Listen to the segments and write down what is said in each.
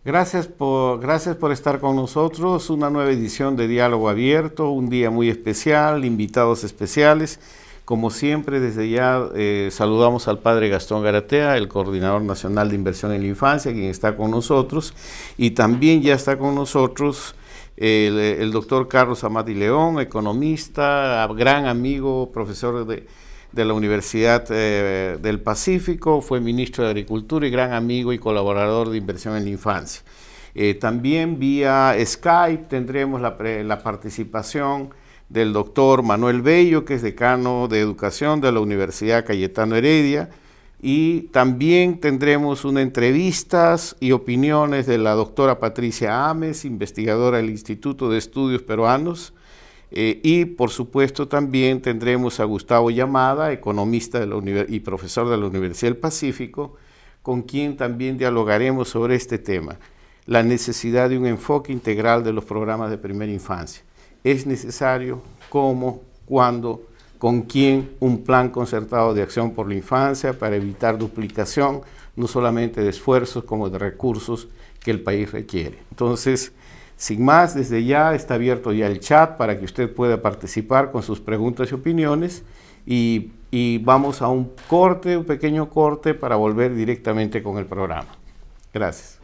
Gracias por estar con nosotros. Una nueva edición de Diálogo Abierto, un día muy especial, invitados especiales. Como siempre, desde ya saludamos al padre Gastón Garatea, el Coordinador Nacional de Inversión en la Infancia, quien está con nosotros. Y también ya está con nosotros el doctor Carlos Amati León, economista, gran amigo, profesor de la Universidad del Pacífico, fue ministro de Agricultura y gran amigo y colaborador de Inversión en la Infancia. También vía Skype tendremos la participación del doctor Manuel Bello, que es decano de Educación de la Universidad Cayetano Heredia, y también tendremos unas entrevistas y opiniones de la doctora Patricia Ames, investigadora del Instituto de Estudios Peruanos, y por supuesto también tendremos a Gustavo Llamada, economista y profesor de la Universidad del Pacífico, con quien también dialogaremos sobre este tema, la necesidad de un enfoque integral de los programas de primera infancia. ¿Es necesario? ¿Cómo? ¿Cuándo? ¿Con quién? Un plan concertado de acción por la infancia para evitar duplicación, no solamente de esfuerzos como de recursos que el país requiere. Entonces, sin más, desde ya está abierto ya el chat para que usted pueda participar con sus preguntas y opiniones y vamos a un pequeño corte para volver directamente con el programa. Gracias.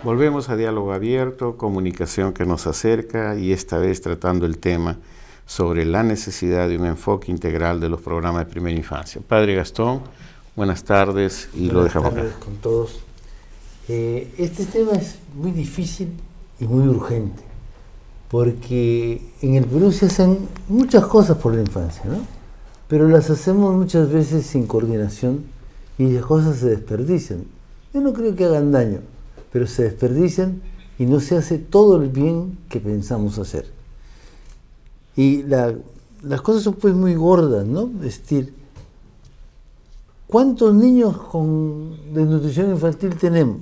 Volvemos a Diálogo Abierto, comunicación que nos acerca y esta vez tratando el tema sobre la necesidad de un enfoque integral de los programas de primera infancia. Padre Gastón, buenas tardes y lo dejamos acá. Buenas tardes con todos. Este tema es muy difícil y muy urgente porque en el Perú se hacen muchas cosas por la infancia, ¿no? Pero las hacemos muchas veces sin coordinación y las cosas se desperdician. Yo no creo que hagan daño, pero se desperdician y no se hace todo el bien que pensamos hacer. Y las cosas son pues muy gordas, ¿no? Es decir, ¿cuántos niños con desnutrición infantil tenemos?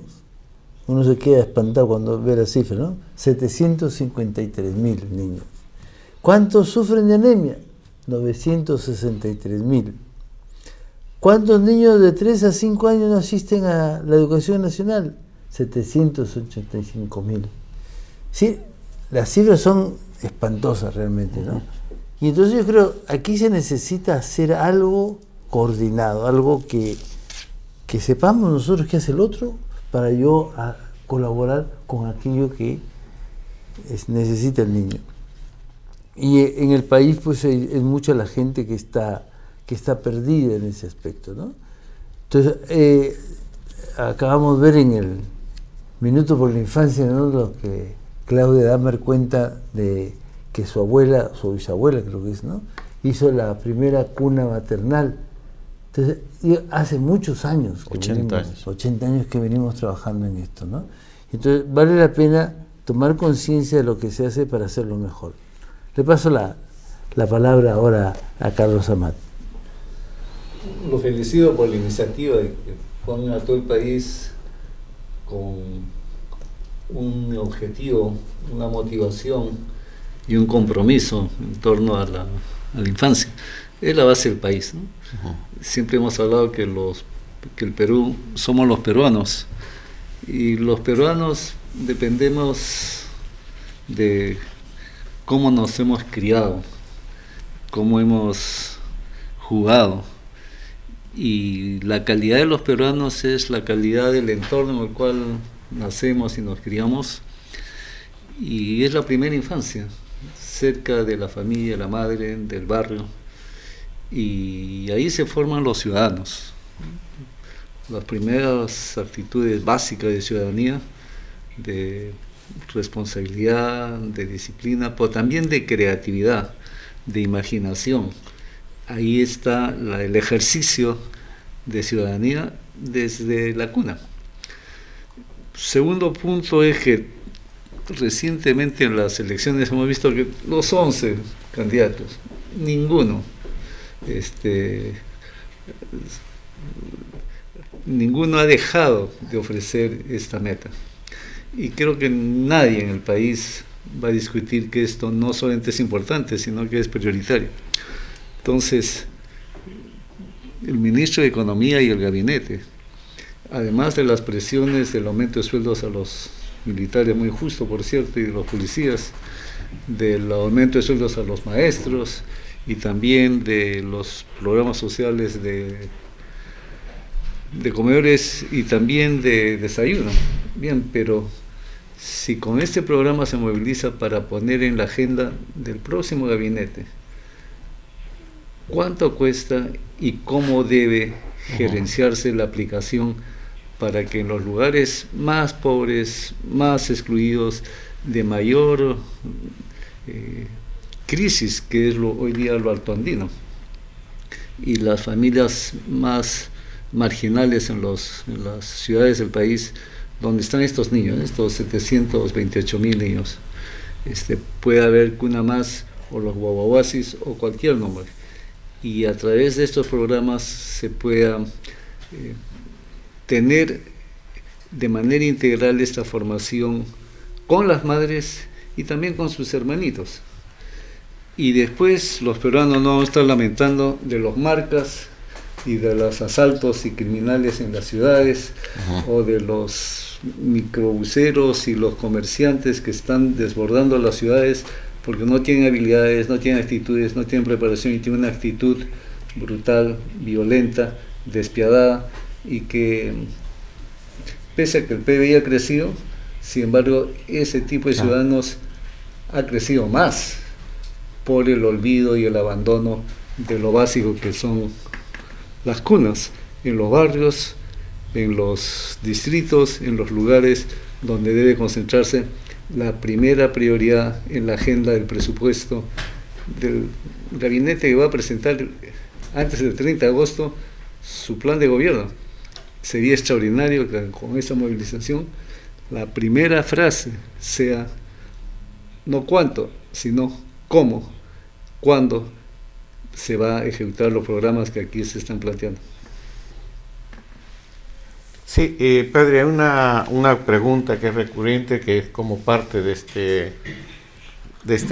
Uno se queda espantado cuando ve la cifra, ¿no? 753.000 niños. ¿Cuántos sufren de anemia? 963.000. ¿Cuántos niños de 3 a 5 años no asisten a la educación nacional? 785.000. Sí, las cifras son espantosas realmente, ¿no? Y entonces yo creo, aquí se necesita hacer algo coordinado, algo que sepamos nosotros qué hace el otro para yo colaborar con aquello que necesita el niño. Y en el país pues es mucha la gente que está perdida en ese aspecto, ¿no? Entonces, acabamos de ver en el Minuto por la Infancia, ¿no?, lo que Claudia Damer cuenta de que su abuela, su bisabuela creo que es, ¿no?, hizo la primera cuna maternal. Entonces, hace muchos años, 80 años que venimos trabajando en esto, ¿no? Entonces, vale la pena tomar conciencia de lo que se hace para hacerlo mejor. Le paso la palabra ahora a Carlos Amat. Lo felicito por la iniciativa de que pongan a todo el país con un objetivo, una motivación y un compromiso en torno a la infancia. Es la base del país, ¿no? Siempre hemos hablado que el Perú somos los peruanos, y los peruanos dependemos de cómo nos hemos criado, cómo hemos jugado, y la calidad de los peruanos es la calidad del entorno en el cual nacemos y nos criamos, y es la primera infancia, cerca de la familia, la madre, del barrio, y ahí se forman los ciudadanos. Las primeras actitudes básicas de ciudadanía, de responsabilidad, de disciplina, pero también de creatividad, de imaginación. Ahí está el ejercicio de ciudadanía desde la cuna. Segundo punto es que recientemente en las elecciones hemos visto que los 11 candidatos, ninguno ha dejado de ofrecer esta meta. Y creo que nadie en el país va a discutir que esto no solamente es importante, sino que es prioritario. Entonces, el ministro de Economía y el gabinete, además de las presiones del aumento de sueldos a los militares, muy justo por cierto, y de los policías, del aumento de sueldos a los maestros, y también de los programas sociales de comedores y también de desayuno. Bien, pero si con este programa se moviliza para poner en la agenda del próximo gabinete cuánto cuesta y cómo debe gerenciarse la aplicación para que en los lugares más pobres, más excluidos, de mayor crisis, que es hoy día lo altoandino, y las familias más marginales en las ciudades del país, donde están estos niños, estos 728.000 niños, puede haber cuna más, o los guaguaguasis, o cualquier nombre, y a través de estos programas se pueda tener de manera integral esta formación con las madres y también con sus hermanitos. Y después los peruanos no van a estar lamentando de los marcas y de los asaltos y criminales en las ciudades, o de los microbuseros y los comerciantes que están desbordando las ciudades porque no tienen habilidades, no tienen actitudes, no tienen preparación, y tienen una actitud brutal, violenta, despiadada, y que pese a que el PBI ha crecido, sin embargo ese tipo de ciudadanos ha crecido más por el olvido y el abandono de lo básico que son las cunas, en los barrios, en los distritos, en los lugares donde debe concentrarse la primera prioridad en la agenda del presupuesto del gabinete, que va a presentar antes del 30 de agosto su plan de gobierno. Sería extraordinario que con esta movilización la primera frase sea no cuánto, sino cómo, cuándo se va a ejecutar los programas que aquí se están planteando. Sí, padre, hay una pregunta que es recurrente, que es como parte de este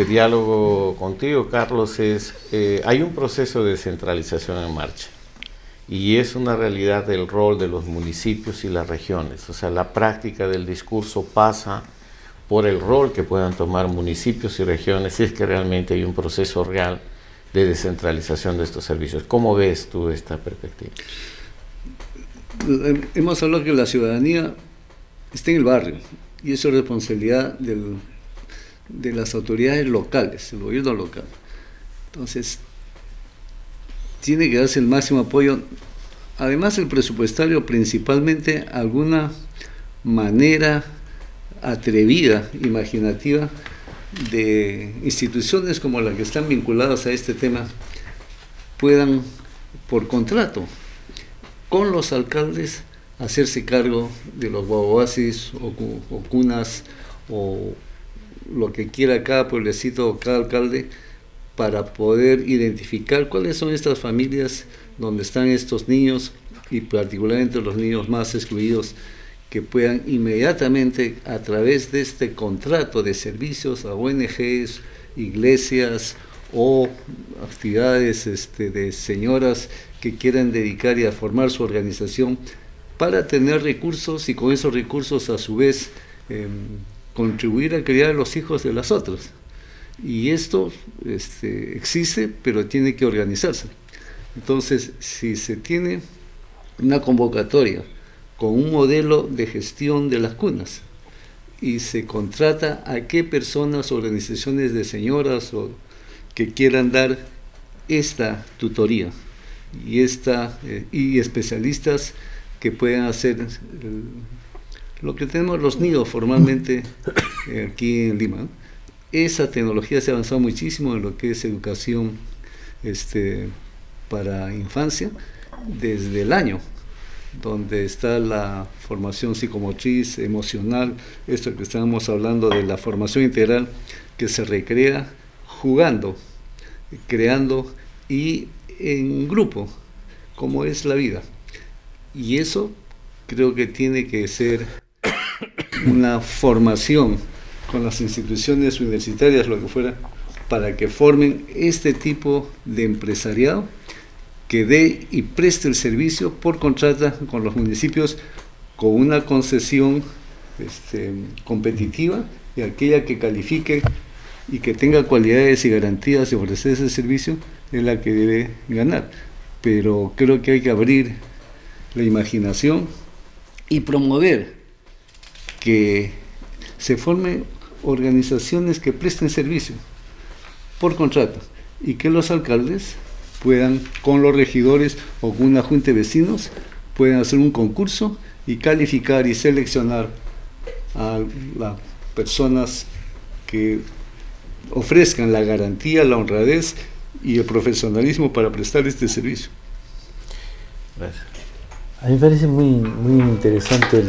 diálogo contigo, Carlos, hay un proceso de descentralización en marcha y es una realidad del rol de los municipios y las regiones. O sea, la práctica del discurso pasa por el rol que puedan tomar municipios y regiones si es que realmente hay un proceso real de descentralización de estos servicios. ¿Cómo ves tú esta perspectiva? Hemos hablado que la ciudadanía está en el barrio y eso es responsabilidad de las autoridades locales, el gobierno local. Entonces, tiene que darse el máximo apoyo, además el presupuestario, principalmente alguna manera atrevida, imaginativa, de instituciones como las que están vinculadas a este tema puedan, por contrato, con los alcaldes, hacerse cargo de los guaguasis o cunas o lo que quiera cada pueblecito o cada alcalde, para poder identificar cuáles son estas familias donde están estos niños y particularmente los niños más excluidos, que puedan inmediatamente a través de este contrato de servicios a ONGs, iglesias o actividades de señoras que quieran dedicar y a formar su organización para tener recursos y con esos recursos a su vez contribuir a criar a los hijos de las otras. Y esto existe, pero tiene que organizarse. Entonces, si se tiene una convocatoria con un modelo de gestión de las cunas y se contrata a qué personas, organizaciones de señoras o que quieran dar esta tutoría y especialistas que puedan hacer lo que tenemos los nidos formalmente aquí en Lima, ¿no? Esa tecnología se ha avanzado muchísimo en lo que es educación para infancia desde el año, donde está la formación psicomotriz, emocional, esto que estábamos hablando de la formación integral que se recrea jugando, creando y en grupo, como es la vida. Y eso creo que tiene que ser una formación con las instituciones universitarias, lo que fuera, para que formen este tipo de empresariado que dé y preste el servicio por contrato con los municipios con una concesión competitiva, y aquella que califique y que tenga cualidades y garantías de ofrecer ese servicio es la que debe ganar. Pero creo que hay que abrir la imaginación y promover que se formen organizaciones que presten servicio por contrato y que los alcaldes puedan, con los regidores o con una junta de vecinos, puedan hacer un concurso y calificar y seleccionar a las personas que ofrezcan la garantía, la honradez y el profesionalismo para prestar este servicio. Gracias. A mí me parece muy, muy interesante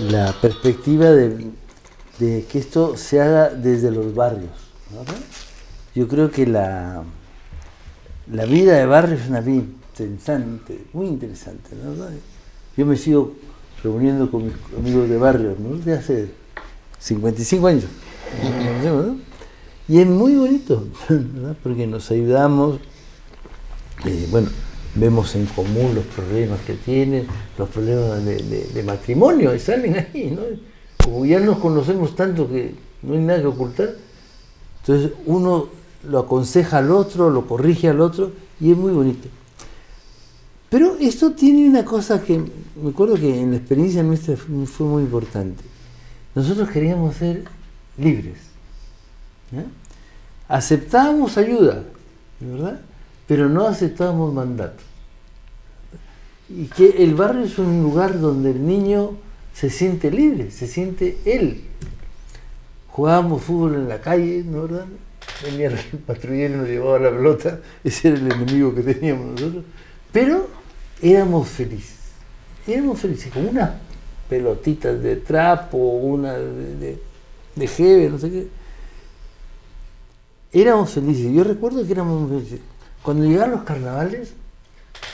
la perspectiva de que esto se haga desde los barrios, ¿no? Yo creo que la vida de barrio es una vida interesante, muy interesante, ¿no? Yo me sigo reuniendo con mis amigos de barrio, ¿no? De hace 55 años, ¿no? Y es muy bonito, ¿verdad? Porque nos ayudamos, bueno, vemos en común los problemas que tienen, los problemas de matrimonio, y salen ahí, ¿no? Como ya nos conocemos tanto que no hay nada que ocultar, entonces uno lo aconseja al otro, lo corrige al otro, y es muy bonito. Pero esto tiene una cosa que me acuerdo que en la experiencia nuestra fue muy importante. Nosotros queríamos ser libres, ¿ya? Aceptábamos ayuda, ¿verdad? Pero no aceptábamos mandatos. Y que el barrio es un lugar donde el niño se siente libre, se siente él. Jugábamos fútbol en la calle, ¿no, verdad? Venía el patrullero y nos llevaba la pelota, ese era el enemigo que teníamos nosotros, pero éramos felices, como una pelotitas de trapo, una de jeve, no sé qué. Éramos felices. Yo recuerdo que éramos felices. Cuando llegaban los carnavales,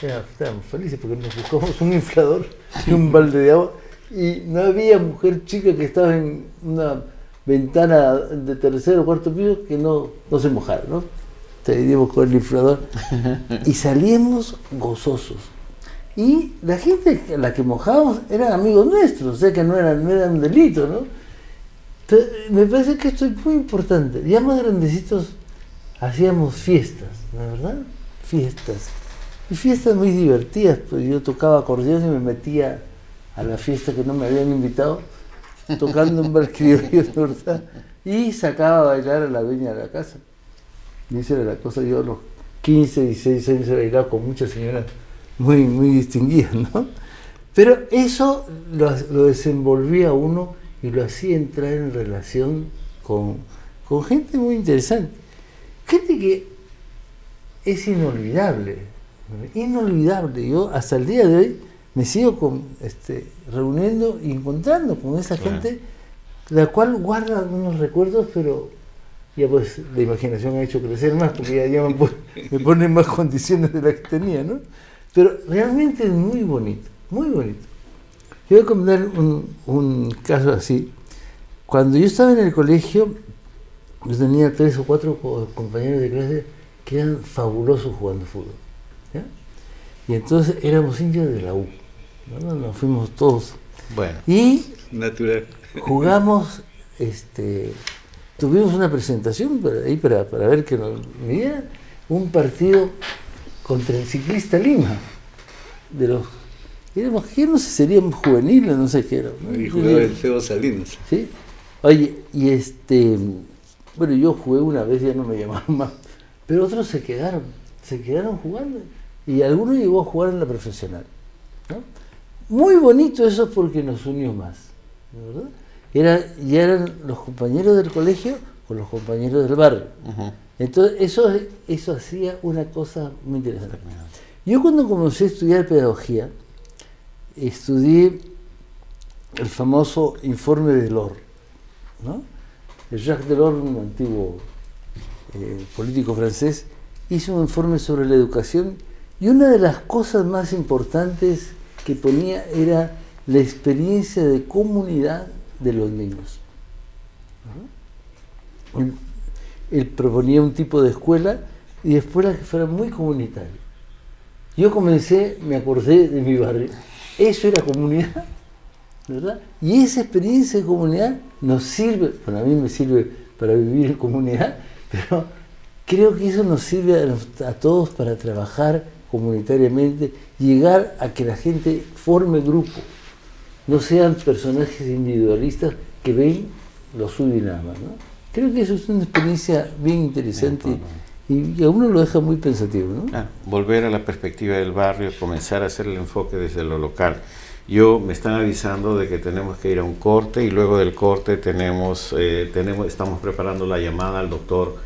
estábamos felices porque nos buscamos un inflador y un balde de agua y no había mujer chica que estaba en una ventana de tercer o cuarto piso que no se mojara, ¿no? Íbamos con el inflador y salíamos gozosos. Y la gente a la que mojábamos eran amigos nuestros, o sea que no era un delito, ¿no? Entonces, me parece que esto es muy importante. Ya más grandecitos hacíamos fiestas, ¿no es verdad? Fiestas. Y fiestas muy divertidas, pues yo tocaba acordeón y me metía a la fiesta que no me habían invitado, tocando un vals criollo, ¿no es verdad? Y sacaba a bailar a la dueña de la casa. Y esa era la cosa, yo a los 15, 16 años he bailado con muchas señoras muy, muy distinguidas, ¿no? Pero eso lo desenvolvía uno y lo hacía entrar en relación con gente muy interesante. Gente que es inolvidable, inolvidable. Yo hasta el día de hoy me sigo reuniendo y encontrando con esa gente, la cual guarda algunos recuerdos, pero ya pues la imaginación ha hecho crecer más, porque ya me pone en más condiciones de las que tenía, ¿no? Pero realmente es muy bonito, muy bonito. Yo voy a comentar un caso así. Cuando yo estaba en el colegio, yo tenía 3 o 4 compañeros de clase que eran fabulosos jugando fútbol, ¿ya? Y entonces éramos indios de la U, ¿no? Nos fuimos todos. Bueno, y natural. Jugamos, tuvimos una presentación para ver que nos medía un partido contra el Ciclista Lima, éramos, no sé, seríamos juveniles, no sé qué era, ¿no? Y jugaba el Feo Salinas. ¿Sí? Oye, y bueno, yo jugué una vez, ya no me llamaron más, pero otros se quedaron jugando, y alguno llegó a jugar en la profesional, ¿no? Muy bonito eso porque nos unió más, ¿verdad? Ya eran los compañeros del colegio con los compañeros del barrio. Entonces eso hacía una cosa muy interesante. Yo cuando comencé a estudiar pedagogía, estudié el famoso informe de Delors, ¿no? Jacques Delors, un antiguo político francés, hizo un informe sobre la educación y una de las cosas más importantes que ponía era la experiencia de comunidad de los niños. Él proponía un tipo de escuela y después la que fuera muy comunitaria. Yo comencé, me acordé de mi barrio, eso era comunidad, ¿verdad? Y esa experiencia de comunidad nos sirve, bueno, a mí me sirve para vivir en comunidad, pero creo que eso nos sirve a todos para trabajar comunitariamente, llegar a que la gente forme grupo, no sean personajes individualistas que ven lo suyo y nada más, ¿no? Creo que eso es una experiencia bien interesante y a uno lo deja muy pensativo, ¿no? Volver a la perspectiva del barrio, comenzar a hacer el enfoque desde lo local. Me están avisando de que tenemos que ir a un corte y luego del corte estamos preparando la llamada al doctor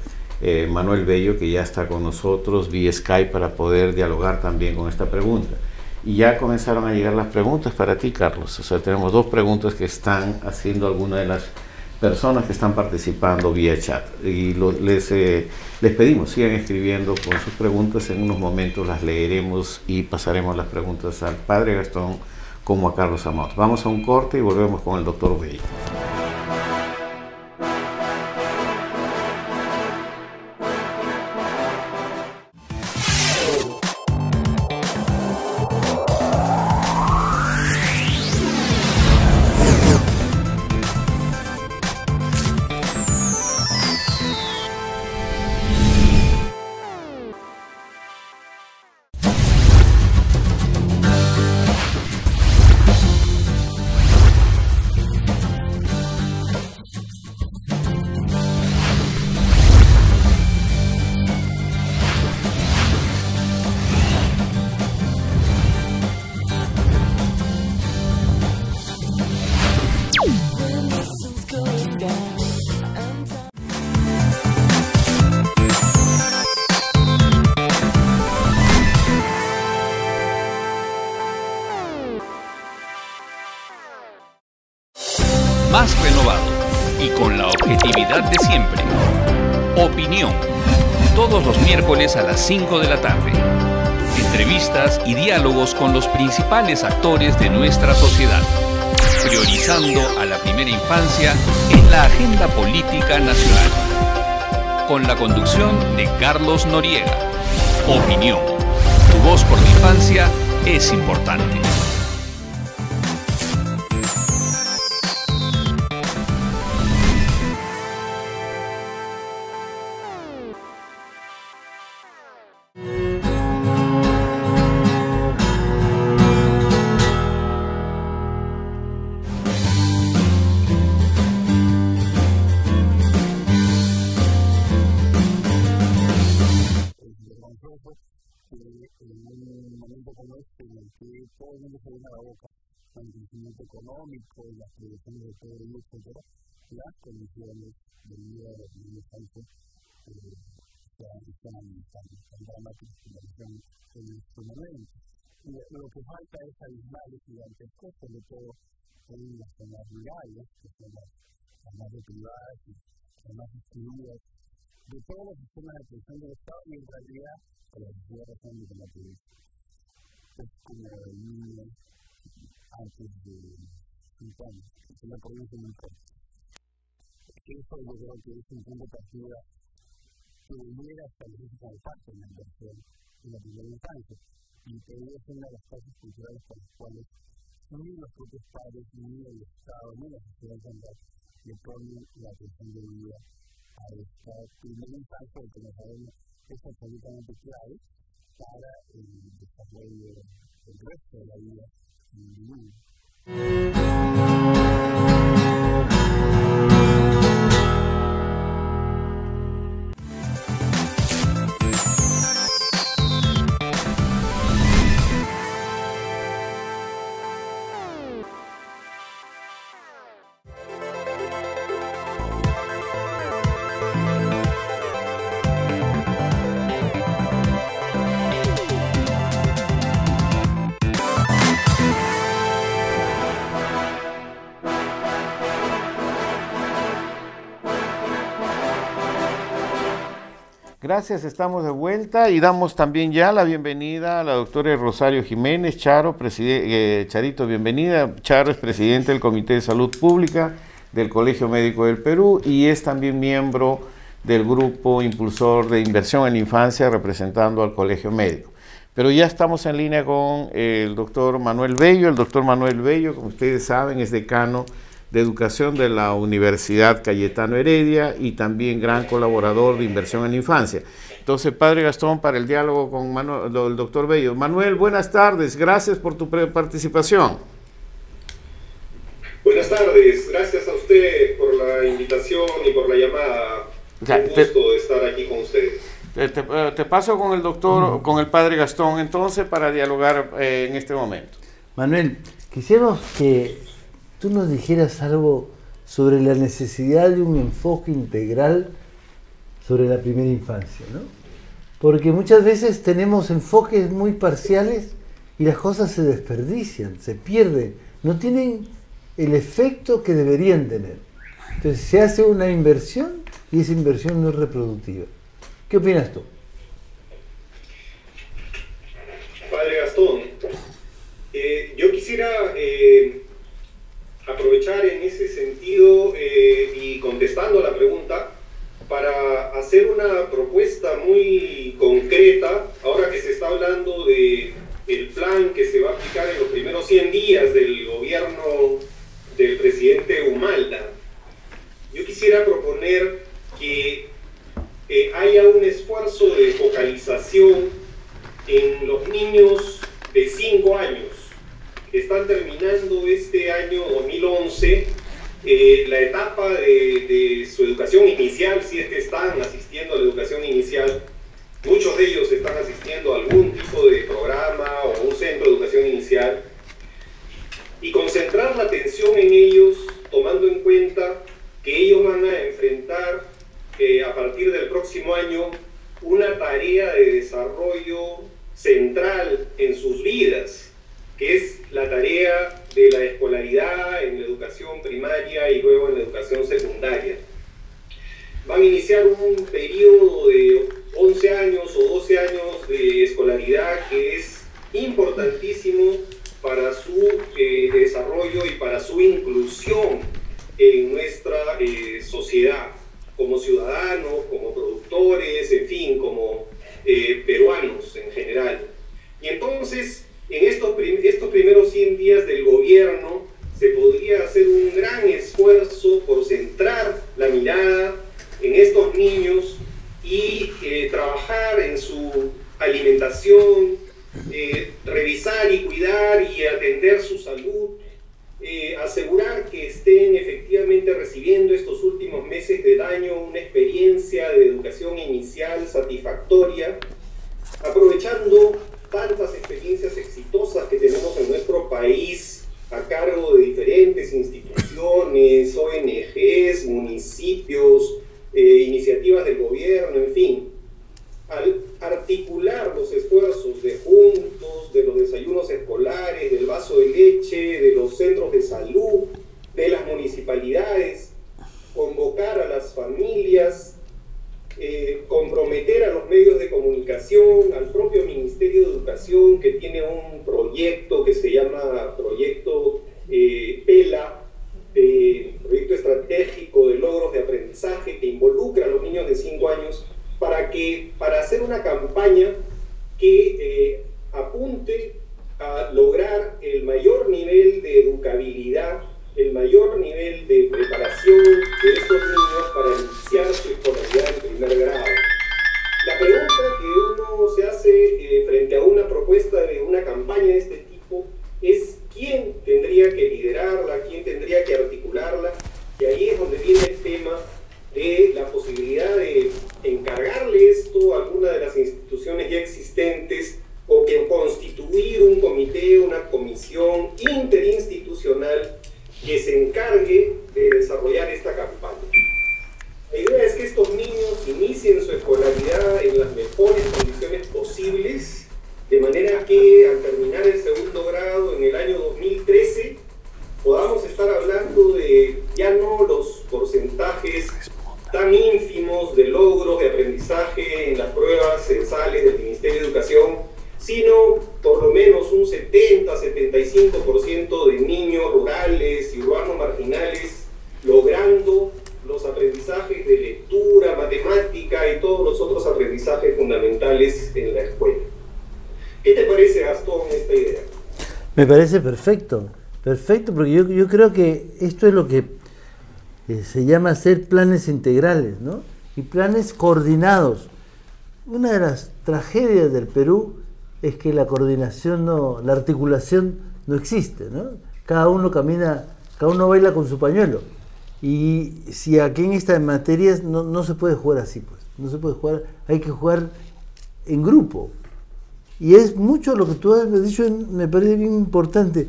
Manuel Bello, que ya está con nosotros vía Skype para poder dialogar también con esta pregunta. Y ya comenzaron a llegar las preguntas para ti, Carlos. O sea, tenemos 2 preguntas que están haciendo algunas de las personas que están participando vía chat. Y les pedimos, sigan escribiendo con sus preguntas. En unos momentos las leeremos y pasaremos las preguntas al padre Gastón como a Carlos Amott. Vamos a un corte y volvemos con el doctor Bello. actualidad de siempre. Opinión. Todos los miércoles a las 5 de la tarde. Entrevistas y diálogos con los principales actores de nuestra sociedad. Priorizando a la primera infancia en la agenda política nacional. Con la conducción de Carlos Noriega. Opinión. Tu voz por la infancia es importante. Con el crecimiento económico, las proyecciones de PDI, etcétera, las condiciones de vida de la primera infancia están dramáticas en este momento. Y lo que falta es aislar los gigantescos, sobre todo en las zonas rurales, que son las más deprivadas y las más excluidas de todos los sistemas de atención del Estado, y en realidad, por la necesidad de razón de la pobreza. Es como el niño antes de 5 años, que la provincia muy corta. Eso yo creo que es un punto de partida que debiera establecerse como parte de la inversión en la primera infancia, y que es una de las causas culturales por las cuales ni los propios padres, ni el Estado, ni la sociedad en general le ponen la atención de vida a esta primera infancia, que como sabemos es absolutamente clave para el desarrollo del resto de la vida. Gracias, estamos de vuelta y damos también ya la bienvenida a la doctora Rosario Jiménez. Charo, Charito, bienvenida. Charo es presidente del Comité de Salud Pública del Colegio Médico del Perú y es también miembro del grupo impulsor de inversión en la infancia representando al Colegio Médico. Pero ya estamos en línea con el doctor Manuel Bello. El doctor Manuel Bello, como ustedes saben, es decano de Educación de la Universidad Cayetano Heredia y también gran colaborador de inversión en la infancia. Entonces, Padre Gastón, para el diálogo con el doctor Bello. Manuel, buenas tardes, gracias por tu participación. Buenas tardes, gracias a usted por la invitación y por la llamada. Un gusto de estar aquí con ustedes. Te paso con el doctor, con el Padre Gastón, entonces, para dialogar en este momento. Manuel, quisiéramos que tú nos dijeras algo sobre la necesidad de un enfoque integral sobre la primera infancia, ¿no? Porque muchas veces tenemos enfoques muy parciales y las cosas se desperdician, se pierden, no tienen el efecto que deberían tener. Entonces se hace una inversión y esa inversión no es reproductiva. ¿Qué opinas tú? Padre Gastón, yo quisiera aprovechar en ese sentido y contestando a la pregunta para hacer una propuesta muy concreta, ahora que se está hablando de el plan que se va a aplicar en los primeros 100 días del gobierno del presidente Humala. Yo quisiera proponer que haya un esfuerzo de focalización en los niños de 5 años. Están terminando este año 2011 la etapa de su educación inicial, si es que están asistiendo a la educación inicial. Muchos de ellos están asistiendo a algún tipo de programa o un centro de educación inicial. Y concentrar la atención en ellos, tomando en cuenta que ellos van a enfrentar a partir del próximo año una tarea de desarrollo central en sus vidas, que es la tarea de la escolaridad en la educación primaria y luego en la educación secundaria. van a iniciar un periodo de 11 años o 12 años de escolaridad que es importantísimo para su desarrollo y para su inclusión en nuestra sociedad, como ciudadanos, como productores, en fin, como peruanos en general. Y entonces, en estos primeros 100 días del gobierno, se podría hacer un gran esfuerzo por centrar la mirada en estos niños y trabajar en su alimentación, revisar y cuidar y atender su salud, asegurar que estén efectivamente recibiendo estos últimos meses del año una experiencia de educación inicial satisfactoria, aprovechando tantas experiencias exitosas que tenemos en nuestro país a cargo de diferentes instituciones, ONGs, municipios, iniciativas del gobierno, en fin. Al articular los esfuerzos de juntos, de los desayunos escolares, del vaso de leche, de los centros de salud, de las municipalidades, convocar a las familias, comprometer a los medios de comunicación, al propio Ministerio de Educación, que tiene un proyecto que se llama Proyecto PELA, Proyecto Estratégico de Logros de Aprendizaje, que involucra a los niños de 5 años, para hacer una campaña que apunte a lograr el mayor nivel de educabilidad, el mayor nivel de preparación de estos niños para iniciar su escolaridad en primer grado. La pregunta que uno se hace frente a una propuesta de una campaña de este tipo es quién tendría que liderarla, quién tendría que articularla, y ahí es donde viene el tema de la posibilidad de encargarle esto a alguna de las instituciones ya existentes o que constituir un comité, una comisión interinstitucional que se encargue de desarrollar esta campaña. La idea es que estos niños inicien su escolaridad en las mejores condiciones posibles, de manera que al terminar el segundo grado en el año 2013 podamos estar hablando de ya no los porcentajes tan ínfimos de logros de aprendizaje en las pruebas censales del Ministerio de Educación, sino por lo menos un 70-75% de niños rurales y urbanos marginales logrando los aprendizajes de lectura, matemática y todos los otros aprendizajes fundamentales en la escuela. ¿Qué te parece, Gastón, esta idea? Me parece perfecto, perfecto, porque yo creo que esto es lo que se llama hacer planes integrales, ¿no? Y planes coordinados. Una de las tragedias del Perú es que la coordinación la articulación no existe, ¿no? Cada uno camina, cada uno baila con su pañuelo. Y si aquí en estas materias no se puede jugar así, pues. No se puede jugar, hay que jugar en grupo. Y es mucho lo que tú has dicho, me parece bien importante.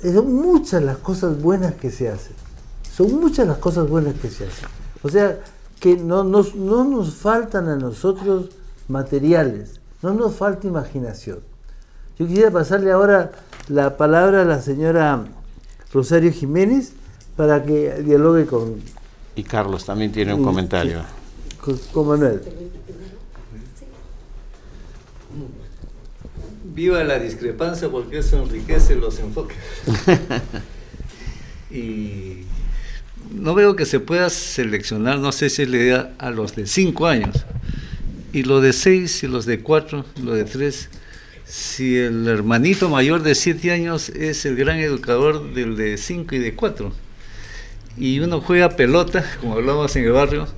Son muchas las cosas buenas que se hacen. Son muchas las cosas buenas que se hacen. O sea, que no nos faltan a nosotros materiales, no nos falta imaginación. Yo quisiera pasarle ahora la palabra a la señora Rosario Jiménez para que dialogue con... Y Carlos también tiene un comentario. Con Manuel. Viva la discrepancia porque eso enriquece los enfoques. Y no veo que se pueda seleccionar, no sé si es la idea, a los de 5 años, y los de 6, y los de 4, los de 3, si el hermanito mayor de 7 años es el gran educador del de 5 y de 4, y uno juega pelota, como hablábamos en el barrio,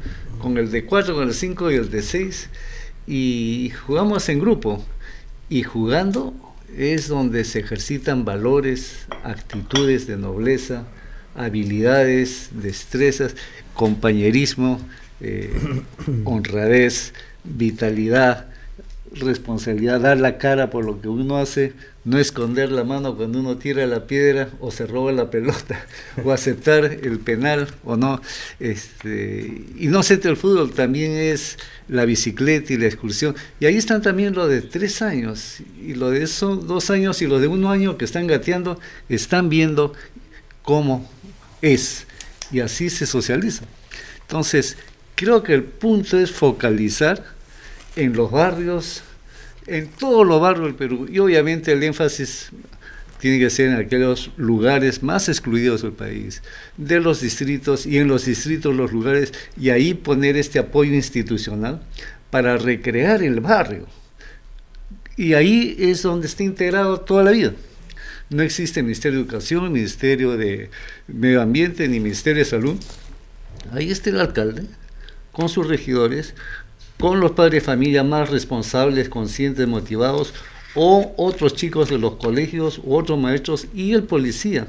con el de 4, con el 5 y el de 6, y jugamos en grupo, y jugando es donde se ejercitan valores, actitudes de nobleza, habilidades, destrezas, compañerismo, honradez, vitalidad, responsabilidad, dar la cara por lo que uno hace, no esconder la mano cuando uno tira la piedra o se roba la pelota, o aceptar el penal o no. Y no sé, el fútbol también es la bicicleta y la excursión. Y ahí están también los de 3 años, y los de esos 2 años y los de 1 año que están gateando, están viendo cómo es, y así se socializa. Entonces, creo que el punto es focalizar en los barrios, en todos los barrios del Perú, y obviamente el énfasis tiene que ser en aquellos lugares más excluidos del país, de los distritos, y en los distritos los lugares, y ahí poner este apoyo institucional para recrear el barrio. Y ahí es donde está integrado toda la vida. No existe Ministerio de Educación, Ministerio de Medio Ambiente, ni Ministerio de Salud. Ahí está el alcalde, con sus regidores, con los padres de familia más responsables, conscientes, motivados, o otros chicos de los colegios, u otros maestros, y el policía.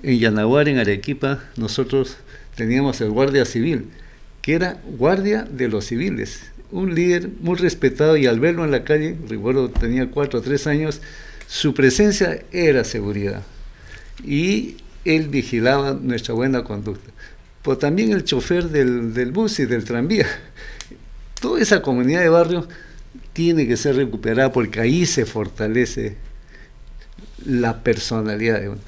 En Yanaguara, en Arequipa, nosotros teníamos el guardia civil, que era guardia de los civiles, un líder muy respetado, y al verlo en la calle, recuerdo, tenía 4 o 3 años, su presencia era seguridad, y él vigilaba nuestra buena conducta. Pero también el chofer del bus y del tranvía. Toda esa comunidad de barrio tiene que ser recuperada, porque ahí se fortalece la personalidad de uno.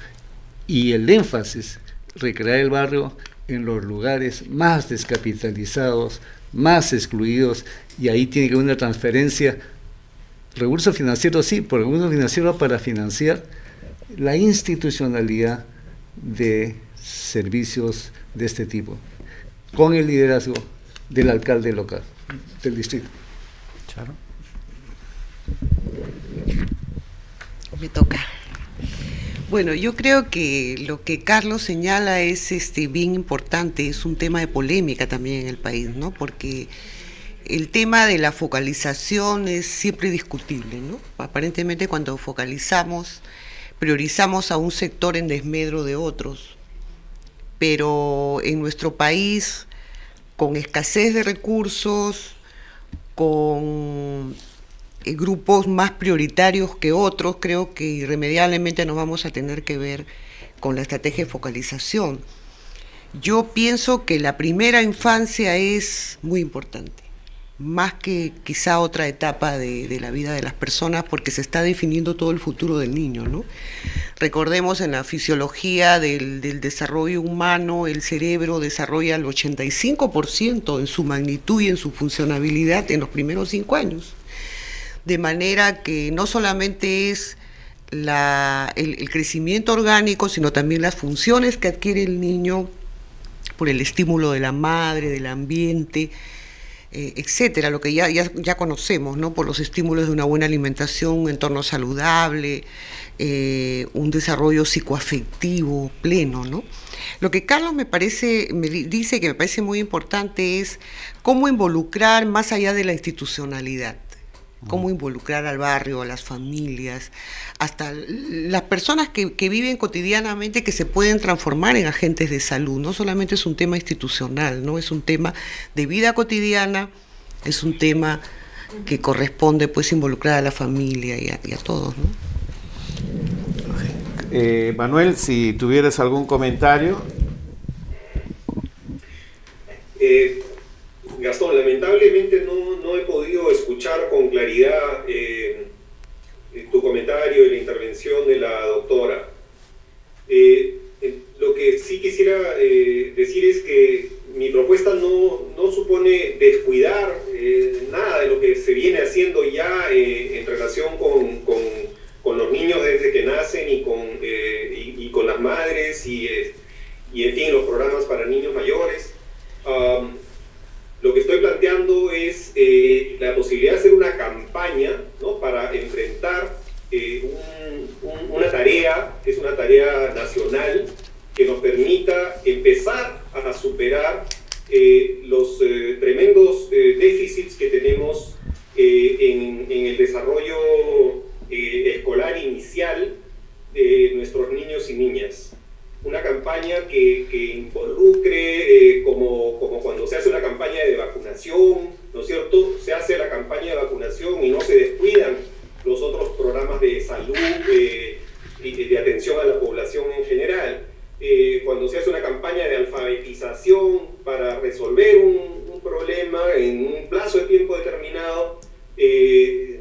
Y el énfasis, recrear el barrio en los lugares más descapitalizados, más excluidos, y ahí tiene que haber una transferencia, recursos financieros sí, por recursos financieros para financiar la institucionalidad de servicios de este tipo, con el liderazgo del alcalde local, del distrito. Charo. Me toca. Bueno, yo creo que lo que Carlos señala es bien importante, es un tema de polémica también en el país, ¿no? Porque el tema de la focalización es siempre discutible, ¿no? Aparentemente cuando focalizamos, priorizamos a un sector en desmedro de otros, pero en nuestro país, con escasez de recursos, con grupos más prioritarios que otros, creo que irremediablemente nos vamos a tener que ver con la estrategia de focalización. Yo pienso que la primera infancia es muy importante, más que quizá otra etapa de la vida de las personas, porque se está definiendo todo el futuro del niño, ¿no? Recordemos, en la fisiología del desarrollo humano, el cerebro desarrolla el 85% en su magnitud y en su funcionabilidad en los primeros 5 años. De manera que no solamente es el crecimiento orgánico, sino también las funciones que adquiere el niño por el estímulo de la madre, del ambiente, etcétera, lo que ya conocemos, ¿no? Por los estímulos de una buena alimentación, un entorno saludable, un desarrollo psicoafectivo pleno, ¿no? Lo que Carlos me dice que me parece muy importante es cómo involucrar más allá de la institucionalidad. Cómo involucrar al barrio, a las familias, hasta las personas que viven cotidianamente, que se pueden transformar en agentes de salud. No solamente es un tema institucional, ¿no? Es un tema de vida cotidiana, es un tema que corresponde pues involucrar a la familia y a todos, ¿no? Manuel, si tuvieras algún comentario. Gastón, lamentablemente no he podido escuchar con claridad tu comentario y la intervención de la doctora. Lo que sí quisiera decir es que mi propuesta no supone descuidar nada de lo que se viene haciendo ya en relación con los niños desde que nacen y con las madres y en fin, los programas para niños mayores. Lo que estoy planteando es la posibilidad de hacer una campaña, ¿no? Para enfrentar una tarea, que es una tarea nacional, que nos permita empezar a superar los tremendos déficits que tenemos en el desarrollo escolar inicial de nuestros niños y niñas. Una campaña que involucre, como cuando se hace una campaña de vacunación, ¿no es cierto? Se hace la campaña de vacunación y no se descuidan los otros programas de salud y de atención a la población en general. Cuando se hace una campaña de alfabetización para resolver un problema en un plazo de tiempo determinado,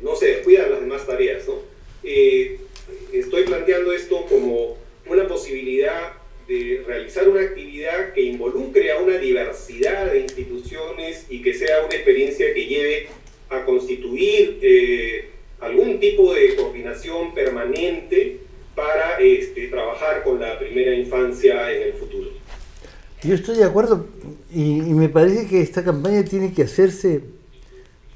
no se descuidan las demás tareas, ¿no? Estoy planteando esto como una posibilidad de realizar una actividad que involucre a una diversidad de instituciones experiencia que lleve a constituir algún tipo de coordinación permanente para trabajar con la primera infancia en el futuro? Yo estoy de acuerdo y me parece que esta campaña tiene que hacerse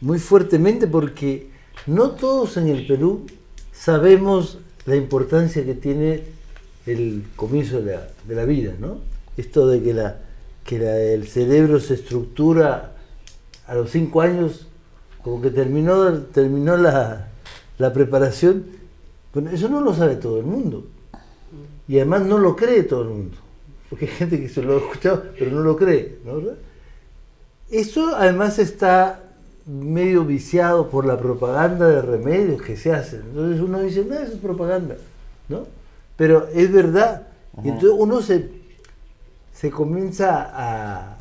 muy fuertemente porque no todos en el Perú sabemos la importancia que tiene el comienzo de la vida, ¿no? Esto de que el cerebro se estructura a los 5 años, como que terminó la preparación. Bueno, eso no lo sabe todo el mundo y además no lo cree todo el mundo, porque hay gente que se lo ha escuchado pero no lo cree, ¿no? ¿Verdad? Eso además está medio viciado por la propaganda de remedios que se hacen. Entonces uno dice, no, eso es propaganda, ¿no? Pero es verdad. Y entonces uno se comienza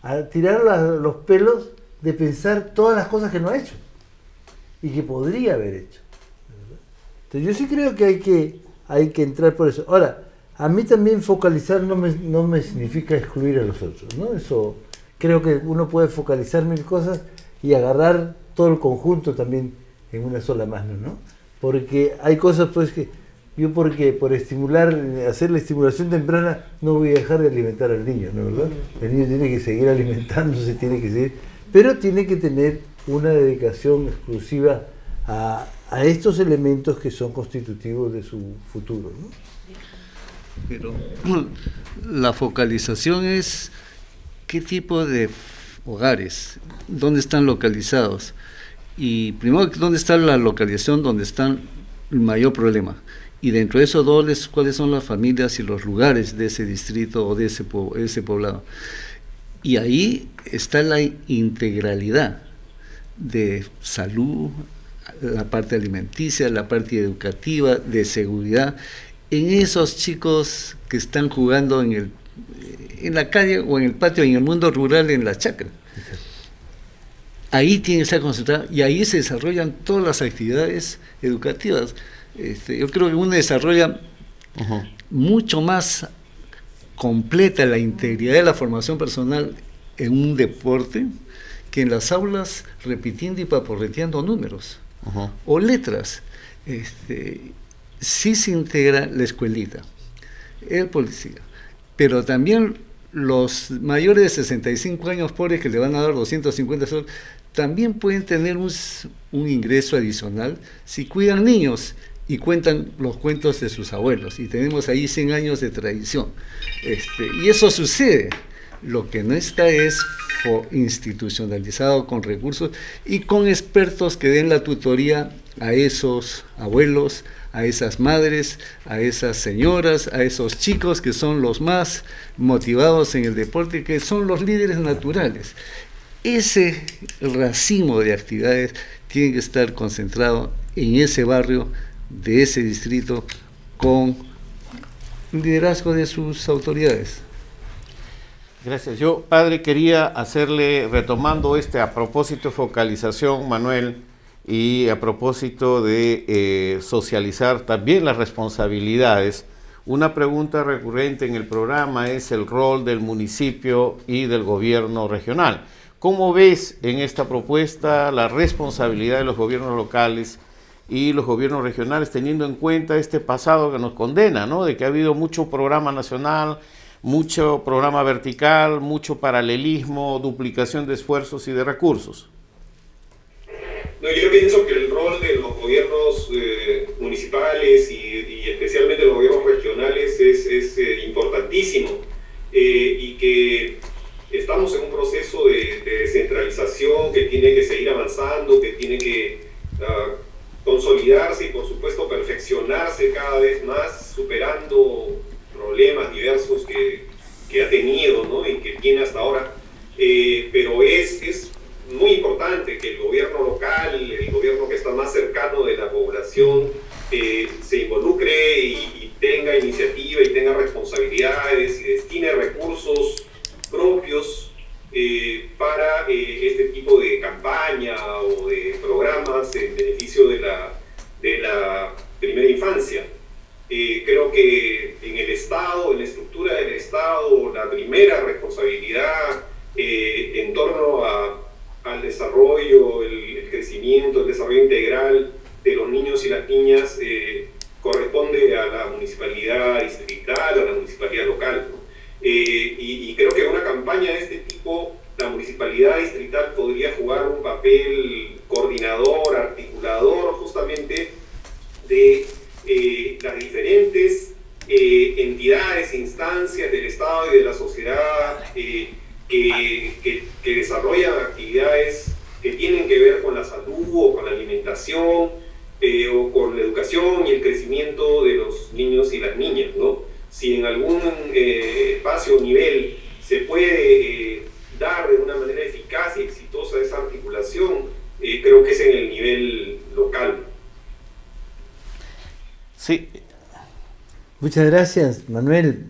a tirar los pelos de pensar todas las cosas que no ha hecho y que podría haber hecho, ¿verdad? Entonces yo sí creo que hay que entrar por eso. Ahora, a mí también focalizar no me significa excluir a los otros, ¿no? Eso, creo que uno puede focalizar 1000 cosas y agarrar todo el conjunto también en una sola mano, ¿no? Porque hay cosas pues que yo por hacer la estimulación temprana no voy a dejar de alimentar al niño, ¿no? ¿Verdad? El niño tiene que seguir alimentándose, tiene que seguir, pero tiene que tener una dedicación exclusiva a estos elementos que son constitutivos de su futuro, ¿no? Pero la focalización es qué tipo de hogares, dónde están localizados y primero dónde está la localización donde está el mayor problema y dentro de esos dobles cuáles son las familias y los lugares de ese distrito o de ese poblado, y ahí está la integralidad de salud, la parte alimenticia, la parte educativa, de seguridad en esos chicos que están jugando en la calle o en el patio, en el mundo rural, en la chacra. Ahí tiene que estar concentrado y ahí se desarrollan todas las actividades educativas. Yo creo que uno desarrolla mucho más completa la integridad de la formación personal en un deporte que en las aulas repitiendo y paporreteando números o letras. Sí se integra la escuelita, el policía, pero también los mayores de 65 años pobres que le van a dar 250 soles, también pueden tener un ingreso adicional si cuidan niños y cuentan los cuentos de sus abuelos, y tenemos ahí 100 años de tradición. Y eso sucede. Lo que no está es institucionalizado con recursos y con expertos que den la tutoría a esos abuelos, a esas madres, a esas señoras, a esos chicos que son los más motivados en el deporte, que son los líderes naturales. Ese racimo de actividades tiene que estar concentrado en ese barrio, de ese distrito, con liderazgo de sus autoridades. Gracias. Yo, padre, quería hacerle, retomando a propósito de focalización, Manuel, y a propósito de socializar también las responsabilidades, una pregunta recurrente en el programa es el rol del municipio y del gobierno regional. ¿Cómo ves en esta propuesta la responsabilidad de los gobiernos locales y los gobiernos regionales, teniendo en cuenta este pasado que nos condena, ¿no? De que ha habido mucho programa nacional, mucho programa vertical, mucho paralelismo, duplicación de esfuerzos y de recursos? No, yo pienso que el rol de los gobiernos municipales y especialmente los gobiernos regionales es importantísimo, y que estamos en un proceso de descentralización que tiene que seguir avanzando, que tiene que consolidarse y por supuesto perfeccionarse cada vez más, superando problemas diversos que ha tenido, ¿no? Y que tiene hasta ahora, pero es muy importante que el gobierno local, el gobierno que está más cercano de la población, se involucre y tenga iniciativa y tenga responsabilidades y destine recursos propios para este tipo de campaña o de programas en beneficio de la primera infancia. Creo que en el Estado, en la estructura del Estado, la primera responsabilidad en torno a al desarrollo, el crecimiento, el desarrollo integral de los niños y las niñas corresponde a la municipalidad distrital, a la municipalidad local, ¿no? Y creo que en una campaña de este tipo la municipalidad distrital podría jugar un papel coordinador, articulador justamente de las diferentes entidades, instancias del Estado y de la sociedad que desarrollan actividades que tienen que ver con la salud o con la alimentación o con la educación y el crecimiento de los niños y las niñas, ¿no? Si en algún espacio o nivel se puede dar de una manera eficaz y exitosa esa articulación, creo que es en el nivel local. Sí. Muchas gracias, Manuel.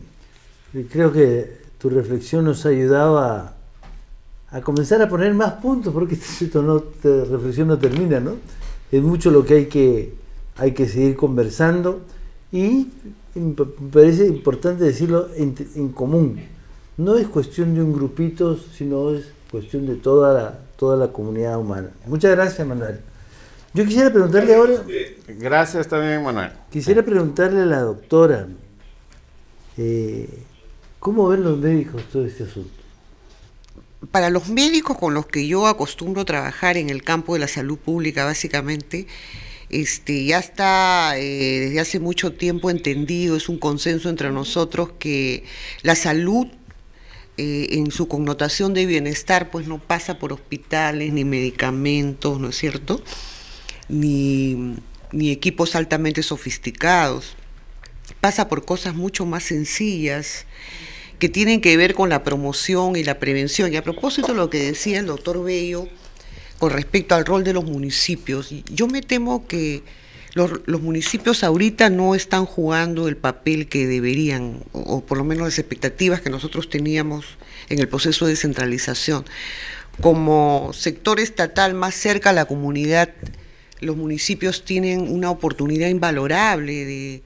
Creo que tu reflexión nos ha ayudado a comenzar a poner más puntos, porque esta reflexión no termina, ¿no? Es mucho lo que hay que seguir conversando, y me parece importante decirlo en común. No es cuestión de un grupito, sino es cuestión de toda la comunidad humana. Muchas gracias, Manuel. Yo quisiera preguntarle ahora... Gracias también, Manuel. Quisiera preguntarle a la doctora, ¿cómo ven los médicos todo este asunto? Para los médicos con los que yo acostumbro trabajar en el campo de la salud pública, básicamente, ya está desde hace mucho tiempo entendido, es un consenso entre nosotros, que la salud en su connotación de bienestar pues no pasa por hospitales ni medicamentos, ¿no es cierto?, ni equipos altamente sofisticados. Pasa por cosas mucho más sencillas que tienen que ver con la promoción y la prevención. Y a propósito de lo que decía el doctor Bello con respecto al rol de los municipios, yo me temo que los municipios ahorita no están jugando el papel que deberían, o por lo menos las expectativas que nosotros teníamos en el proceso de descentralización. Como sector estatal más cerca a la comunidad, los municipios tienen una oportunidad invalorable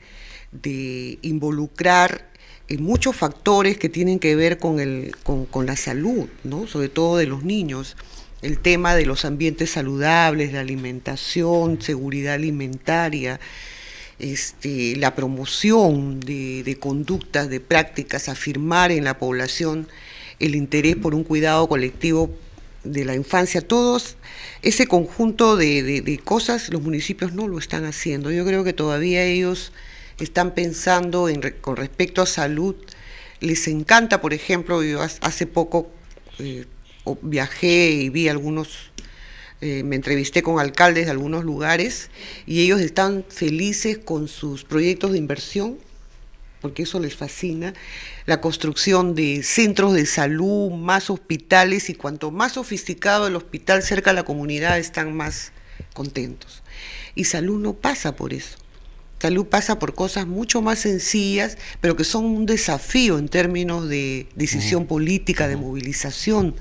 de involucrar en muchos factores que tienen que ver con la salud, ¿no?, sobre todo de los niños. El tema de los ambientes saludables, la alimentación, seguridad alimentaria, la promoción de conductas, de prácticas, afirmar en la población el interés por un cuidado colectivo de la infancia. Todos ese conjunto de cosas los municipios no lo están haciendo. Yo creo que todavía ellos están pensando con respecto a salud. Les encanta, por ejemplo, yo hace poco viajé y vi me entrevisté con alcaldes de algunos lugares, y ellos están felices con sus proyectos de inversión, porque eso les fascina, la construcción de centros de salud, más hospitales, y cuanto más sofisticado el hospital cerca de la comunidad, están más contentos. Y salud no pasa por eso. Salud pasa por cosas mucho más sencillas, pero que son un desafío en términos de decisión política, de movilización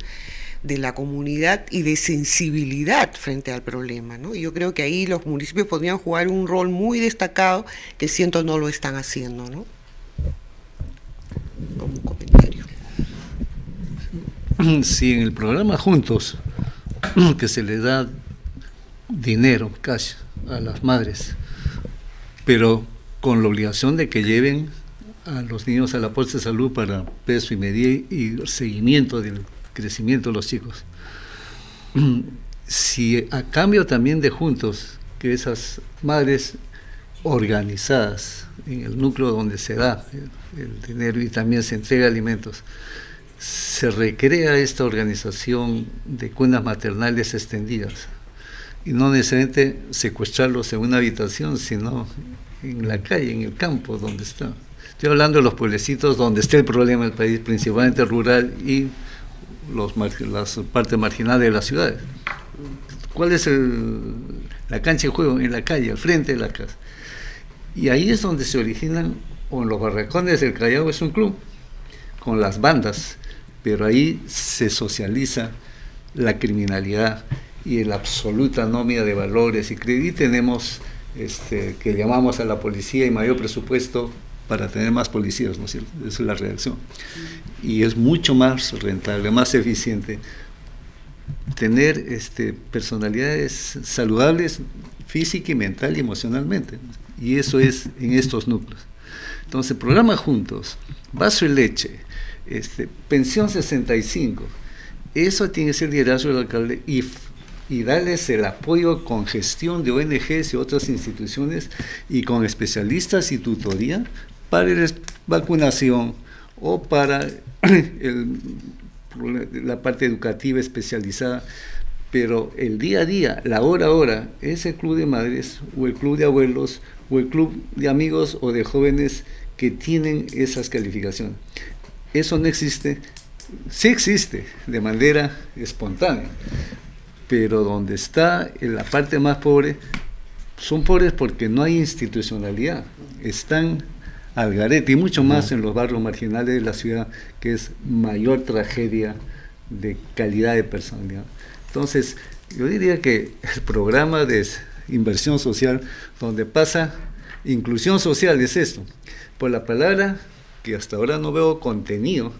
de la comunidad y de sensibilidad frente al problema, ¿no? Y yo creo que ahí los municipios podrían jugar un rol muy destacado, que siento no lo están haciendo, ¿no? Como un comentario. Sí, en el programa Juntos, que se le da dinero, cash, a las madres, pero con la obligación de que lleven a los niños a la puesta de salud para peso y medida y seguimiento del crecimiento de los chicos. Si a cambio también de Juntos, que esas madres organizadas en el núcleo donde se da el dinero y también se entrega alimentos, se recrea esta organización de cunas maternales extendidas, y no necesariamente secuestrarlos en una habitación, sino en la calle, en el campo donde está. Estoy hablando de los pueblecitos donde está el problema del país, principalmente rural y las partes marginales de las ciudades. ¿Cuál es la cancha de juego? En la calle, al frente de la casa. Y ahí es donde se originan, o en los barracones del Callao es un club, con las bandas, pero ahí se socializa la criminalidad y la absoluta anomia de valores, y tenemos que llamamos a la policía y mayor presupuesto para tener más policías, ¿no es cierto? Esa es la reacción. Y es mucho más rentable, más eficiente tener personalidades saludables física y mental y emocionalmente. Y eso es en estos núcleos. Entonces, programa juntos, vaso y leche, pensión 65, eso tiene que ser liderazgo del alcalde y darles el apoyo con gestión de ONGs y otras instituciones y con especialistas y tutoría para la vacunación o para la parte educativa especializada. Pero el día a día, la hora a hora, es el club de madres o el club de abuelos o el club de amigos o de jóvenes que tienen esas calificaciones. Eso no existe, sí existe de manera espontánea, pero donde está en la parte más pobre, son pobres porque no hay institucionalidad, están al garete, y mucho más en los barrios marginales de la ciudad, que es mayor tragedia de calidad de personalidad. Entonces, yo diría que el programa de inversión social, donde pasa inclusión social, es esto. Por la palabra, que hasta ahora no veo contenido,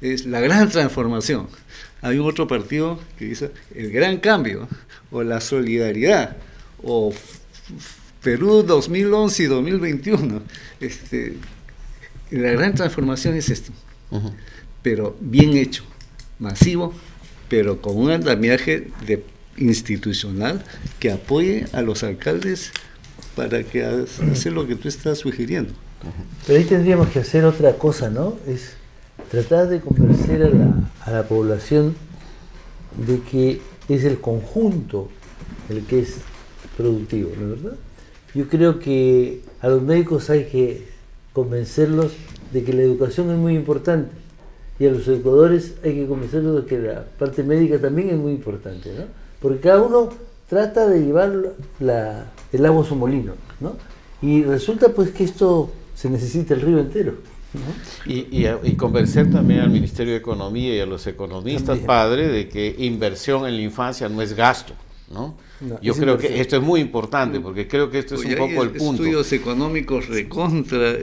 es la gran transformación. Hay un otro partido que dice el gran cambio, o la solidaridad, o Perú 2011 y 2021. La gran transformación es esto, pero bien hecho, masivo, pero con un andamiaje institucional que apoye a los alcaldes para que hacer lo que tú estás sugiriendo. Pero ahí tendríamos que hacer otra cosa, ¿no? Es tratar de convencer a la población de que es el conjunto el que es productivo, ¿no es verdad? Yo creo que a los médicos hay que convencerlos de que la educación es muy importante, y a los educadores hay que convencerlos de que la parte médica también es muy importante, ¿no? Porque cada uno trata de llevar el agua a su molino, ¿no? Y resulta pues que esto se necesita el río entero, ¿no? Y convencer también al Ministerio de Economía y a los economistas, también, padre, de que inversión en la infancia no es gasto, ¿no? Yo creo que esto es muy importante, porque creo que esto es un poco el punto. Estudios económicos recontra,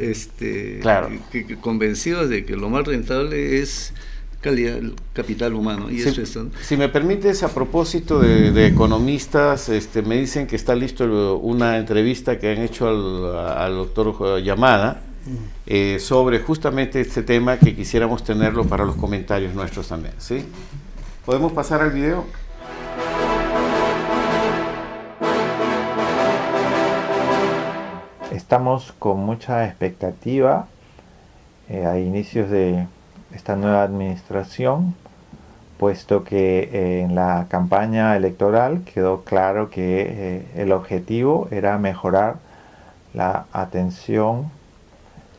claro, que convencidos de que lo más rentable es capital humano. Y eso es, ¿no? Si me permites, a propósito de economistas, me dicen que está listo una entrevista que han hecho al doctor Yamada sobre justamente este tema, que quisiéramos tenerlo para los comentarios nuestros también, ¿sí? ¿Podemos pasar al video? Estamos con mucha expectativa a inicios de esta nueva administración, puesto que en la campaña electoral quedó claro que el objetivo era mejorar la atención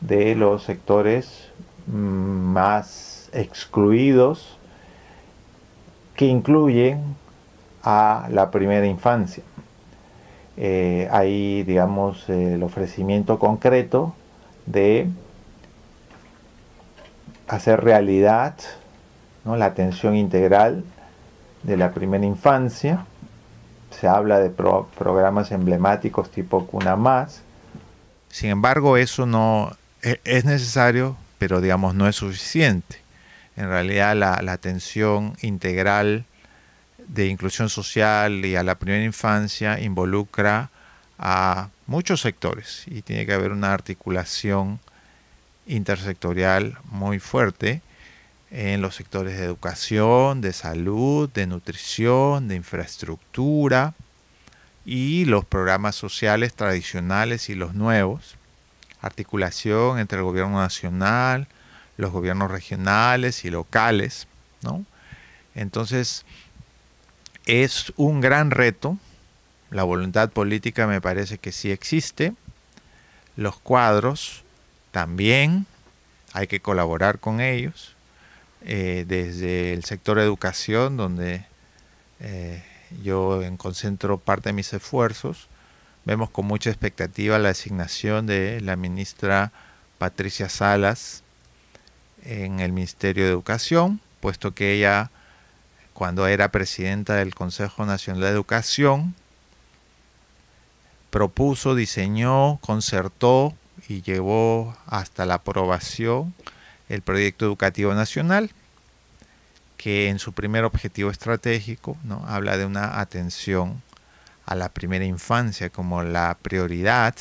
de los sectores más excluidos, que incluyen a la primera infancia. Hay, digamos, el ofrecimiento concreto de hacer realidad, ¿no?, la atención integral de la primera infancia. Se habla de programas emblemáticos tipo Cuna Más. Sin embargo, eso no es necesario, pero digamos no es suficiente. En realidad la atención integral de inclusión social y a la primera infancia involucra a muchos sectores, y tiene que haber una articulación intersectorial muy fuerte en los sectores de educación, de salud, de nutrición, de infraestructura, y los programas sociales tradicionales y los nuevos, articulación entre el gobierno nacional, los gobiernos regionales y locales, ¿no? Entonces, es un gran reto. La voluntad política me parece que sí existe. Los cuadros también hay que colaborar con ellos. Desde el sector de educación, donde yo concentro parte de mis esfuerzos, vemos con mucha expectativa la designación de la ministra Patricia Salas en el Ministerio de Educación, puesto que ella, cuando era presidenta del Consejo Nacional de Educación, propuso, diseñó, concertó y llevó hasta la aprobación el Proyecto Educativo Nacional, que en su primer objetivo estratégico, ¿no?, habla de una atención a la primera infancia como la prioridad,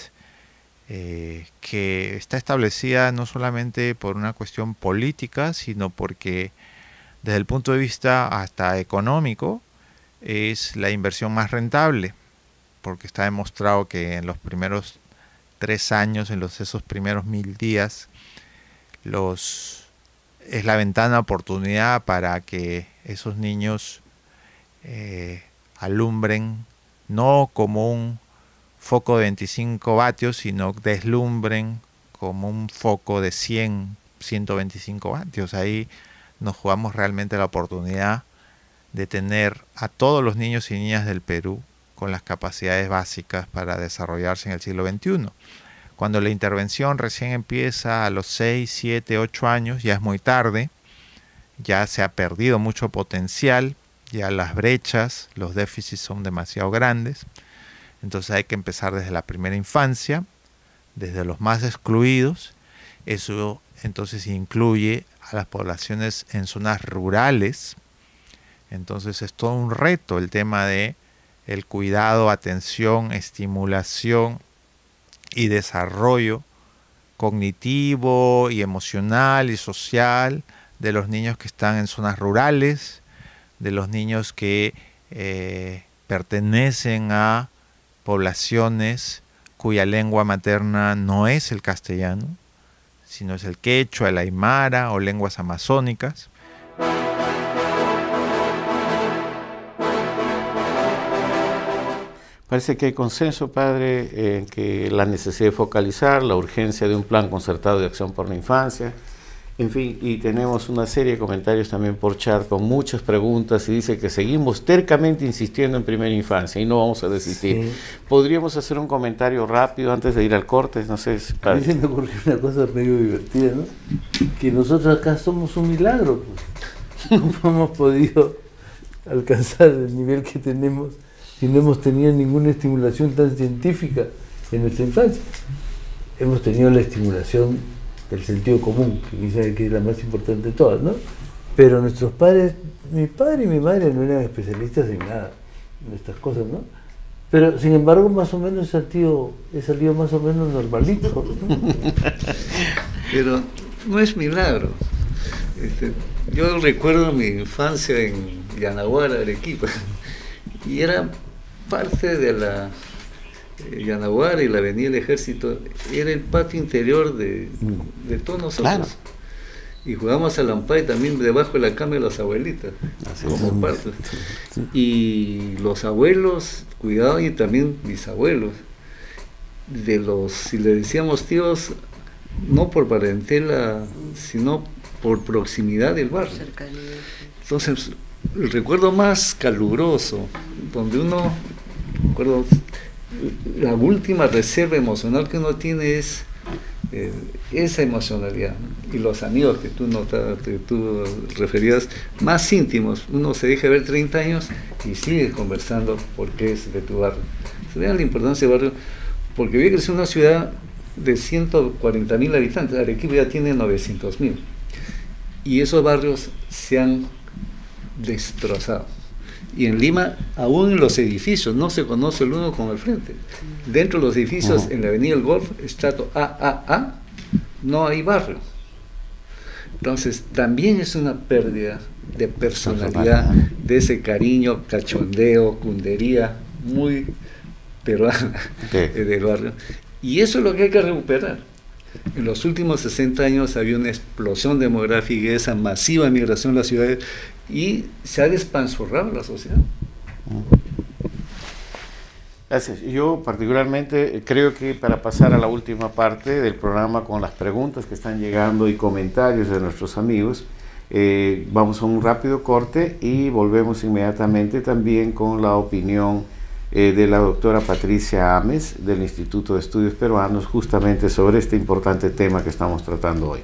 que está establecida no solamente por una cuestión política, sino porque desde el punto de vista hasta económico es la inversión más rentable, porque está demostrado que en los primeros 3 años, en esos primeros 1000 días, es la ventana de oportunidad para que esos niños alumbren, no como un foco de 25 vatios, sino deslumbren como un foco de 100, 125 vatios. Ahí nos jugamos realmente la oportunidad de tener a todos los niños y niñas del Perú con las capacidades básicas para desarrollarse en el siglo XXI. Cuando la intervención recién empieza a los 6, 7, 8 años, ya es muy tarde, ya se ha perdido mucho potencial, ya las brechas, los déficits son demasiado grandes. Entonces hay que empezar desde la primera infancia, desde los más excluidos. Eso entonces incluye a las poblaciones en zonas rurales. Entonces es todo un reto el tema de el cuidado, atención, estimulación y desarrollo cognitivo y emocional y social de los niños que están en zonas rurales, de los niños que pertenecen a poblaciones cuya lengua materna no es el castellano, sino es el quechua, el aymara o lenguas amazónicas. Parece que hay consenso, padre, en que la necesidad de focalizar, la urgencia de un plan concertado de acción por la infancia, en fin, y tenemos una serie de comentarios también por chat con muchas preguntas y dice que seguimos tercamente insistiendo en primera infancia y no vamos a desistir. Sí. ¿Podríamos hacer un comentario rápido antes de ir al corte? No sé, padre. A mí se me ocurrió una cosa medio divertida, ¿no? Que nosotros acá somos un milagro, pues. ¿Cómo hemos podido alcanzar el nivel que tenemos si no hemos tenido ninguna estimulación tan científica en nuestra infancia? Hemos tenido la estimulación del sentido común, que quizás es la más importante de todas, ¿no? Pero nuestros padres, mi padre y mi madre no eran especialistas en nada, en estas cosas, ¿no? Pero sin embargo, más o menos he salido más o menos normalito, ¿no? Pero no es milagro. Yo recuerdo mi infancia en Yanaguara, Arequipa, y era parte de la Yanaguara y la Avenida del Ejército, era el patio interior de todos nosotros. Claro. Y jugábamos al ampay también debajo de la cama de las abuelitas, como parte. Y los abuelos cuidaban, y también mis abuelos, si le decíamos tíos, no por parentela, sino por proximidad del barrio. Entonces, el recuerdo más caluroso, donde uno, recuerdo, la última reserva emocional que uno tiene es esa emocionalidad, ¿no? Y los amigos que tú referías, más íntimos, uno se deja ver 30 años y sigue conversando porque es de tu barrio. Se ve la importancia del barrio, porque vive en una ciudad de 140.000 habitantes, Arequipa ya tiene 900.000, y esos barrios se han destrozado. Y en Lima, aún en los edificios, no se conoce el uno con el frente. Dentro de los edificios, en la Avenida del Golf, estrato AAA, no hay barrio. Entonces, también es una pérdida de personalidad, de ese cariño, cachondeo, cundería, muy peruana del barrio. Y eso es lo que hay que recuperar. En los últimos 60 años había una explosión demográfica, esa masiva migración a las ciudades, y se ha despanzurrado la sociedad. Gracias. Yo particularmente creo que para pasar a la última parte del programa con las preguntas que están llegando y comentarios de nuestros amigos, vamos a un rápido corte y volvemos inmediatamente también con la opinión de la doctora Patricia Ames del Instituto de Estudios Peruanos justamente sobre este importante tema que estamos tratando hoy.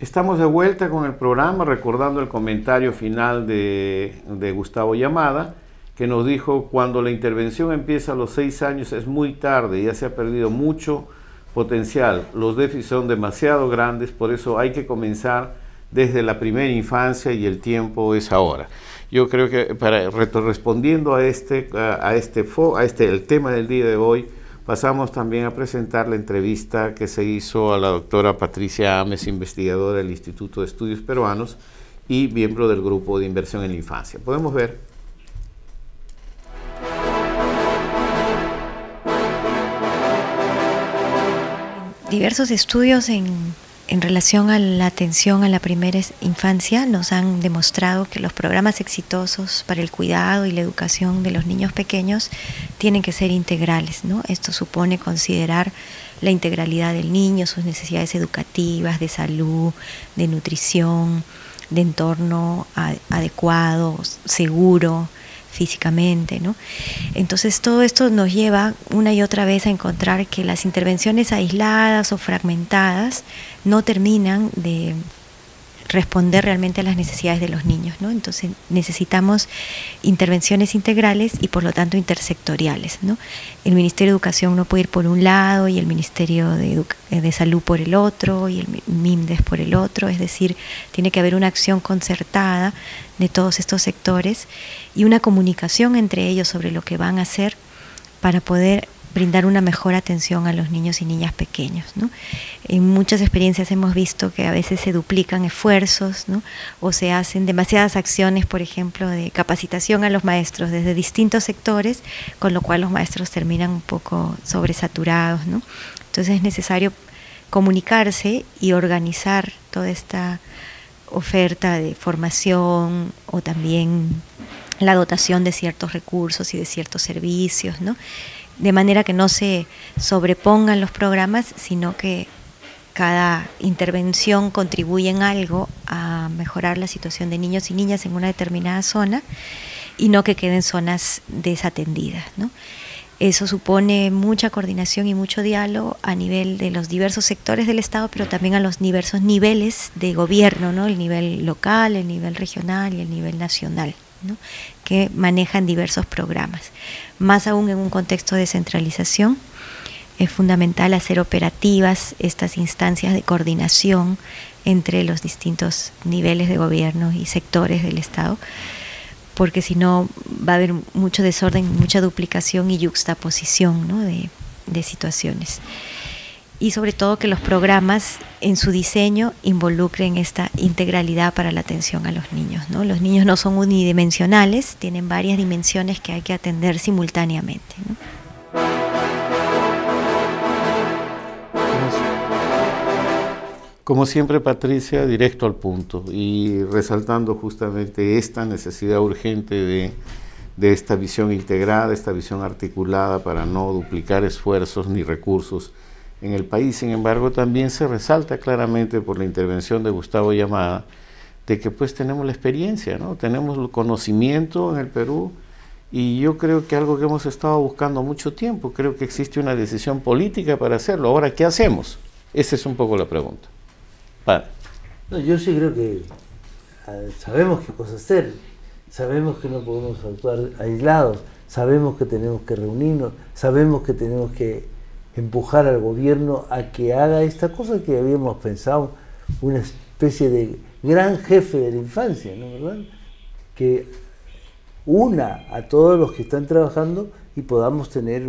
Estamos de vuelta con el programa, recordando el comentario final de Gustavo Llamada, que nos dijo: cuando la intervención empieza a los 6 años es muy tarde, ya se ha perdido mucho potencial, los déficits son demasiado grandes, por eso hay que comenzar desde la primera infancia y el tiempo es ahora. Yo creo que respondiendo a el tema del día de hoy, pasamos también a presentar la entrevista que se hizo a la doctora Patricia Ames, investigadora del Instituto de Estudios Peruanos y miembro del Grupo de Inversión en la Infancia. Podemos ver. Diversos estudios en relación a la atención a la primera infancia nos han demostrado que los programas exitosos para el cuidado y la educación de los niños pequeños tienen que ser integrales, ¿no? Esto supone considerar la integralidad del niño, sus necesidades educativas, de salud, de nutrición, de entorno adecuado, seguro físicamente, ¿no? Entonces todo esto nos lleva una y otra vez a encontrar que las intervenciones aisladas o fragmentadas no terminan de responder realmente a las necesidades de los niños, ¿no? Entonces necesitamos intervenciones integrales y por lo tanto intersectoriales, ¿no? El Ministerio de Educación no puede ir por un lado y el Ministerio de Salud por el otro y el MIMDES por el otro, es decir, tiene que haber una acción concertada de todos estos sectores y una comunicación entre ellos sobre lo que van a hacer para poder brindar una mejor atención a los niños y niñas pequeños, ¿no? En muchas experiencias hemos visto que a veces se duplican esfuerzos, ¿no? O se hacen demasiadas acciones, por ejemplo, de capacitación a los maestros desde distintos sectores, con lo cual los maestros terminan un poco sobresaturados, ¿no? Entonces es necesario comunicarse y organizar toda esta oferta de formación o también la dotación de ciertos recursos y de ciertos servicios, ¿no? De manera que no se sobrepongan los programas, sino que cada intervención contribuye en algo a mejorar la situación de niños y niñas en una determinada zona y no que queden zonas desatendidas, ¿no? Eso supone mucha coordinación y mucho diálogo a nivel de los diversos sectores del Estado, pero también a los diversos niveles de gobierno, ¿no? El nivel local, el nivel regional y el nivel nacional, ¿no? Que manejan diversos programas. Más aún en un contexto de descentralización, es fundamental hacer operativas estas instancias de coordinación entre los distintos niveles de gobierno y sectores del Estado, porque si no va a haber mucho desorden, mucha duplicación y yuxtaposición, ¿no? de situaciones. y sobre todo que los programas en su diseño involucren esta integralidad para la atención a los niños, ¿no? Los niños no son unidimensionales, tienen varias dimensiones que hay que atender simultáneamente, ¿no? Como siempre, Patricia, directo al punto y resaltando justamente esta necesidad urgente de esta visión integrada, esta visión articulada para no duplicar esfuerzos ni recursos en el país. Sin embargo, también se resalta claramente por la intervención de Gustavo Llamada de que pues tenemos la experiencia, ¿no? Tenemos el conocimiento en el Perú y yo creo que algo que hemos estado buscando mucho tiempo, creo que existe una decisión política para hacerlo. Ahora, ¿qué hacemos? Esa es un poco la pregunta. No, yo sí creo que sabemos qué cosa hacer, sabemos que no podemos actuar aislados, sabemos que tenemos que reunirnos, sabemos que tenemos que empujar al gobierno a que haga esta cosa que habíamos pensado, una especie de gran jefe de la infancia, ¿no, verdad? Que una a todos los que están trabajando y podamos tener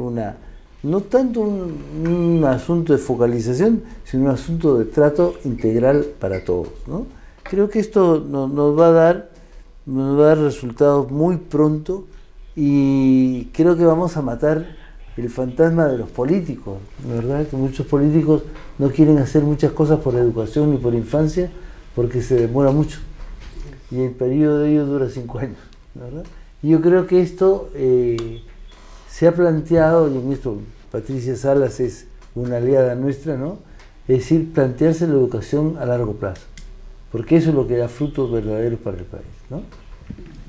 no tanto un asunto de focalización, sino un asunto de trato integral para todos, ¿no? Creo que esto nos va a dar resultados muy pronto y creo que vamos a matar el fantasma de los políticos, ¿verdad? Que muchos políticos no quieren hacer muchas cosas por educación ni por infancia porque se demora mucho y el periodo de ellos dura 5 años, ¿verdad? Y yo creo que esto se ha planteado, y en esto Patricia Salas es una aliada nuestra, ¿no? Es decir, plantearse la educación a largo plazo, porque eso es lo que da frutos verdaderos para el país, ¿no?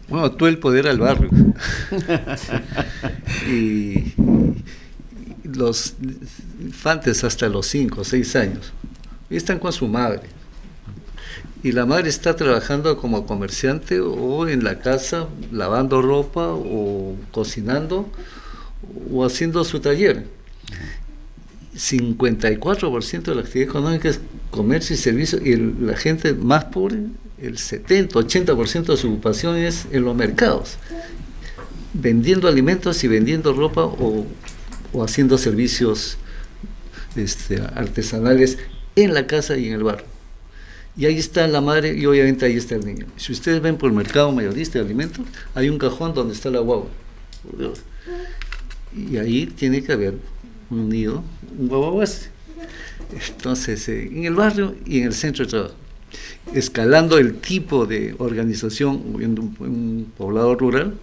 Bueno, todo el poder al barrio. y los infantes hasta los 5 o 6 años están con su madre. Y la madre está trabajando como comerciante o en la casa lavando ropa o cocinando o haciendo su taller. 54% de la actividad económica es comercio y servicio, y la gente más pobre, el 70-80% de su ocupación es en los mercados, vendiendo alimentos y vendiendo ropa o haciendo servicios artesanales en la casa y en el barrio. Y ahí está la madre y obviamente ahí está el niño. Si ustedes ven por el mercado mayorista de alimentos, hay un cajón donde está la guagua. Y ahí tiene que haber un nido, un guaguaguas. Entonces, en el barrio y en el centro de trabajo, escalando el tipo de organización en un poblado rural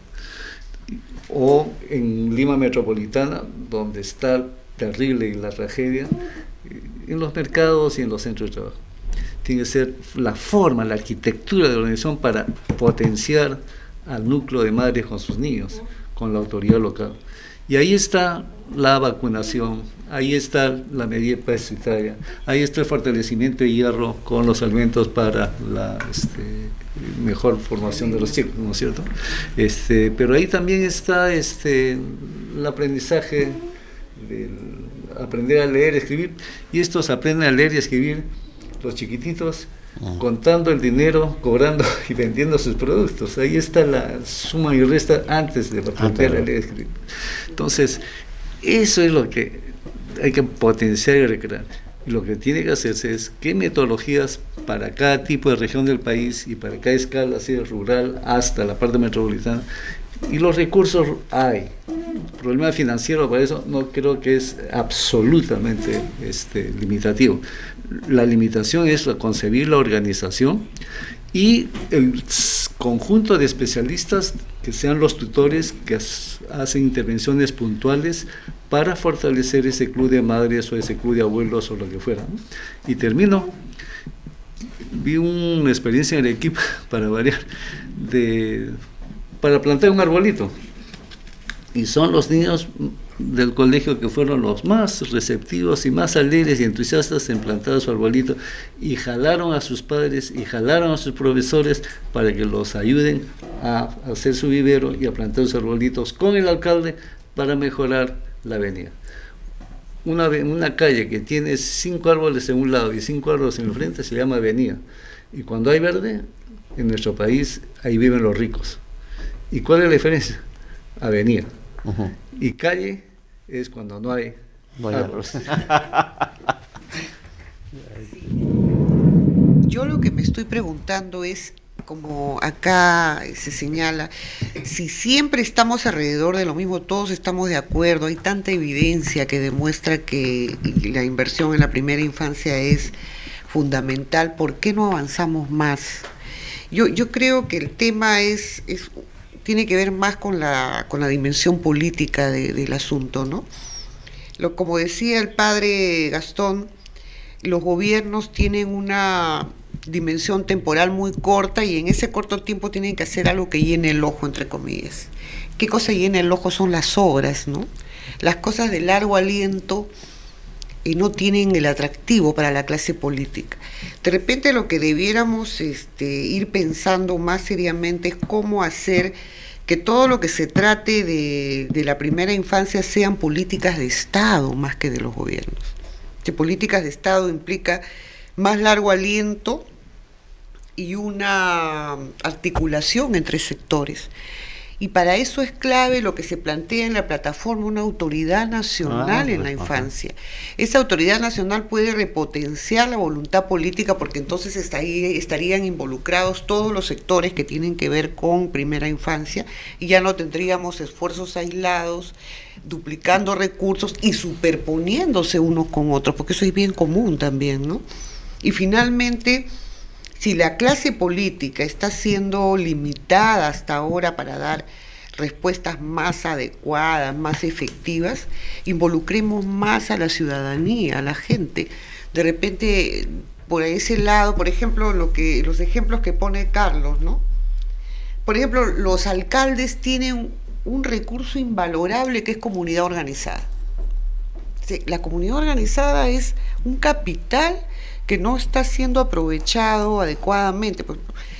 o en Lima metropolitana, donde está terrible la tragedia, en los mercados y en los centros de trabajo. Tiene que ser la forma, la arquitectura de la organización para potenciar al núcleo de madres con sus niños, con la autoridad local. Y ahí está la vacunación, ahí está la medida parasitaria, ahí está el fortalecimiento de hierro con los alimentos para la mejor formación de los chicos, ¿no es cierto? Pero ahí también está el aprendizaje, aprender a leer, escribir, y estos aprenden a leer y escribir, los chiquititos, contando el dinero, cobrando y vendiendo sus productos. Ahí está la suma y resta antes de aprender a leer y escribir. Entonces, eso es lo que hay que potenciar y recrear. Y lo que tiene que hacerse es qué metodologías para cada tipo de región del país y para cada escala, así de rural hasta la parte metropolitana. Y los recursos hay. El problema financiero para eso no creo que es absolutamente limitativo. La limitación es concebir la organización y el conjunto de especialistas que sean los tutores que hacen intervenciones puntuales para fortalecer ese club de madres o ese club de abuelos o lo que fuera, ¿no? Y termino. Vi una experiencia en el equipo, para variar, para plantar un arbolito. Y son los niños del colegio que fueron los más receptivos y más alegres y entusiastas en plantar su arbolito, y jalaron a sus padres y jalaron a sus profesores para que los ayuden a hacer su vivero y a plantar sus arbolitos con el alcalde para mejorar la avenida. Una calle que tiene 5 árboles en un lado y 5 árboles en el frente se llama avenida, y cuando hay verde en nuestro país, ahí viven los ricos. ¿Y cuál es la diferencia? Avenida. Y calle es cuando no hay árboles. Yo lo que me estoy preguntando es, como acá se señala, si siempre estamos alrededor de lo mismo, todos estamos de acuerdo, hay tanta evidencia que demuestra que la inversión en la primera infancia es fundamental, ¿por qué no avanzamos más? Yo creo que el tema tiene que ver más con la dimensión política del asunto, ¿no? Como decía el padre Gastón, los gobiernos tienen una dimensión temporal muy corta y en ese corto tiempo tienen que hacer algo que llene el ojo, entre comillas. ¿Qué cosa llena el ojo? Son las obras, ¿no? Las cosas de largo aliento no tienen el atractivo para la clase política. De repente lo que debiéramos ir pensando más seriamente es cómo hacer que todo lo que se trate de la primera infancia sean políticas de Estado más que de los gobiernos. Que políticas de Estado implica más largo aliento y una articulación entre sectores. Y para eso es clave lo que se plantea en la plataforma, una autoridad nacional en la infancia. Esa autoridad nacional puede repotenciar la voluntad política porque entonces estarían involucrados todos los sectores que tienen que ver con primera infancia y ya no tendríamos esfuerzos aislados, duplicando recursos y superponiéndose unos con otros, porque eso es bien común también, ¿no? Y finalmente, si la clase política está siendo limitada hasta ahora para dar respuestas más adecuadas, más efectivas, involucremos más a la ciudadanía, a la gente. De repente, por ese lado, por ejemplo, los ejemplos que pone Carlos, ¿no? Por ejemplo, los alcaldes tienen un recurso invalorable que es comunidad organizada. La comunidad organizada es un capital que no está siendo aprovechado adecuadamente.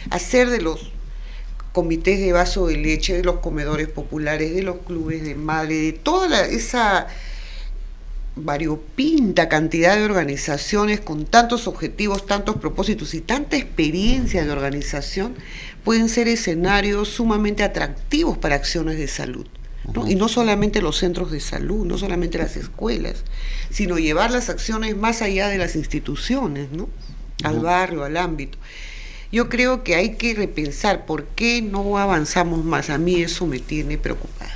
Hacer de los comités de vaso de leche, de los comedores populares, de los clubes de madre, de toda esa variopinta cantidad de organizaciones con tantos objetivos, tantos propósitos y tanta experiencia de organización, pueden ser escenarios sumamente atractivos para acciones de salud, ¿no? Y no solamente los centros de salud, no solamente las escuelas, sino llevar las acciones más allá de las instituciones, ¿no? Al barrio, al ámbito. Yo creo que hay que repensar por qué no avanzamos más. A mí eso me tiene preocupada.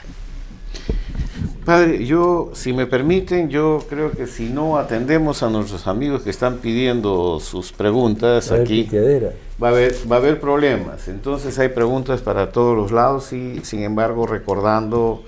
Padre, si me permiten, yo creo que si no atendemos a nuestros amigos que están pidiendo sus preguntas aquí, va a haber problemas. Entonces hay preguntas para todos los lados y, sin embargo, recordando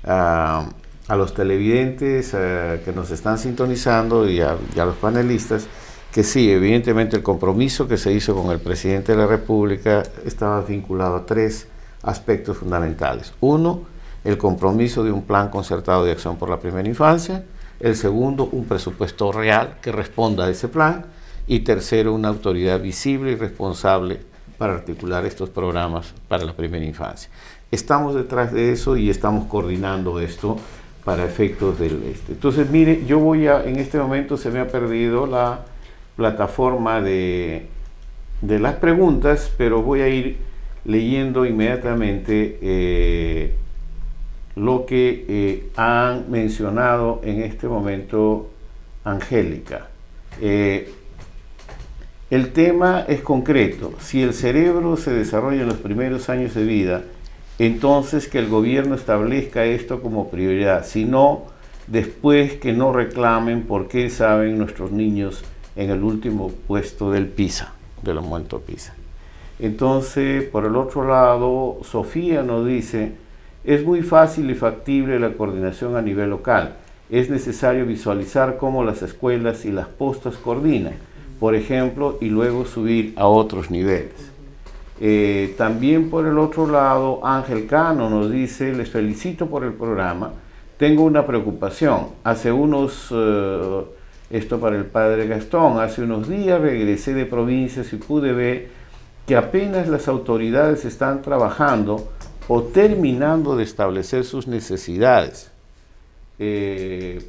a los televidentes que nos están sintonizando y a los panelistas, que sí, evidentemente el compromiso que se hizo con el presidente de la República estaba vinculado a 3 aspectos fundamentales. Uno, el compromiso de un plan concertado de acción por la primera infancia. El segundo, un presupuesto real que responda a ese plan. Y tercero, una autoridad visible y responsable para articular estos programas para la primera infancia. Estamos detrás de eso y estamos coordinando esto para efectos del Entonces, mire, en este momento se me ha perdido la plataforma de las preguntas, pero voy a ir leyendo inmediatamente lo que han mencionado en este momento Angélica. El tema es concreto. Si el cerebro se desarrolla en los primeros años de vida, entonces que el gobierno establezca esto como prioridad. Si no, después que no reclamen por qué saben nuestros niños en el último puesto del PISA, del aumento PISA. Entonces, por el otro lado, Sofía nos dice: es muy fácil y factible la coordinación a nivel local. Es necesario visualizar cómo las escuelas y las postas coordinan, por ejemplo, y luego subir a otros niveles. También por el otro lado, Ángel Cano nos dice: les felicito por el programa. Tengo una preocupación. Esto para el padre Gastón, hace unos días regresé de provincias y pude ver que apenas las autoridades están trabajando o terminando de establecer sus necesidades. ¿En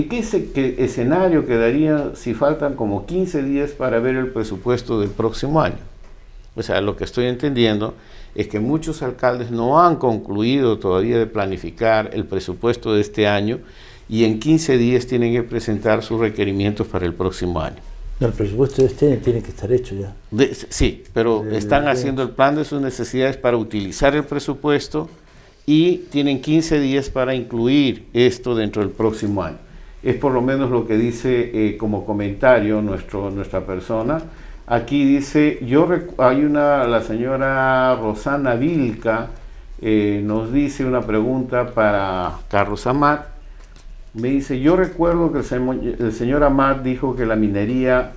qué escenario quedaría si faltan como 15 días para ver el presupuesto del próximo año? O sea, lo que estoy entendiendo es que muchos alcaldes no han concluido todavía de planificar el presupuesto de este año y en 15 días tienen que presentar sus requerimientos para el próximo año. No, el presupuesto de este año tiene que estar hecho ya. Sí, pero están haciendo el plan de sus necesidades para utilizar el presupuesto y tienen 15 días para incluir esto dentro del próximo año. Es por lo menos lo que dice como comentario nuestra persona. Aquí dice, la señora Rosana Vilca nos dice una pregunta para Carlos Amat. Me dice, yo recuerdo que el señor Amat dijo que la minería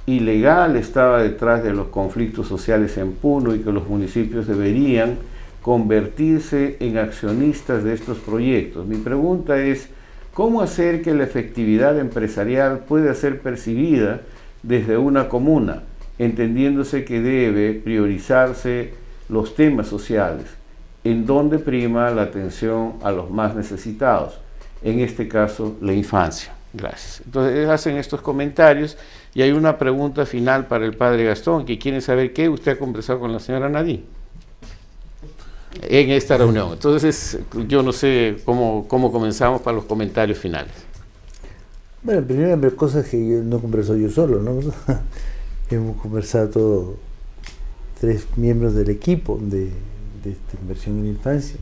ilegal estaba detrás de los conflictos sociales en Puno y que los municipios deberían convertirse en accionistas de estos proyectos. Mi pregunta es, ¿cómo hacer que la efectividad empresarial pueda ser percibida desde una comuna, entendiéndose que debe priorizarse los temas sociales, en donde prima la atención a los más necesitados, en este caso la infancia? Gracias. Entonces hacen estos comentarios y hay una pregunta final para el padre Gastón, que quiere saber qué usted ha conversado con la señora Nadine en esta reunión. Entonces yo no sé cómo comenzamos para los comentarios finales. Bueno, primero cosas que yo no converso yo solo, ¿no? Hemos conversado todos 3 miembros del equipo de esta inversión en la infancia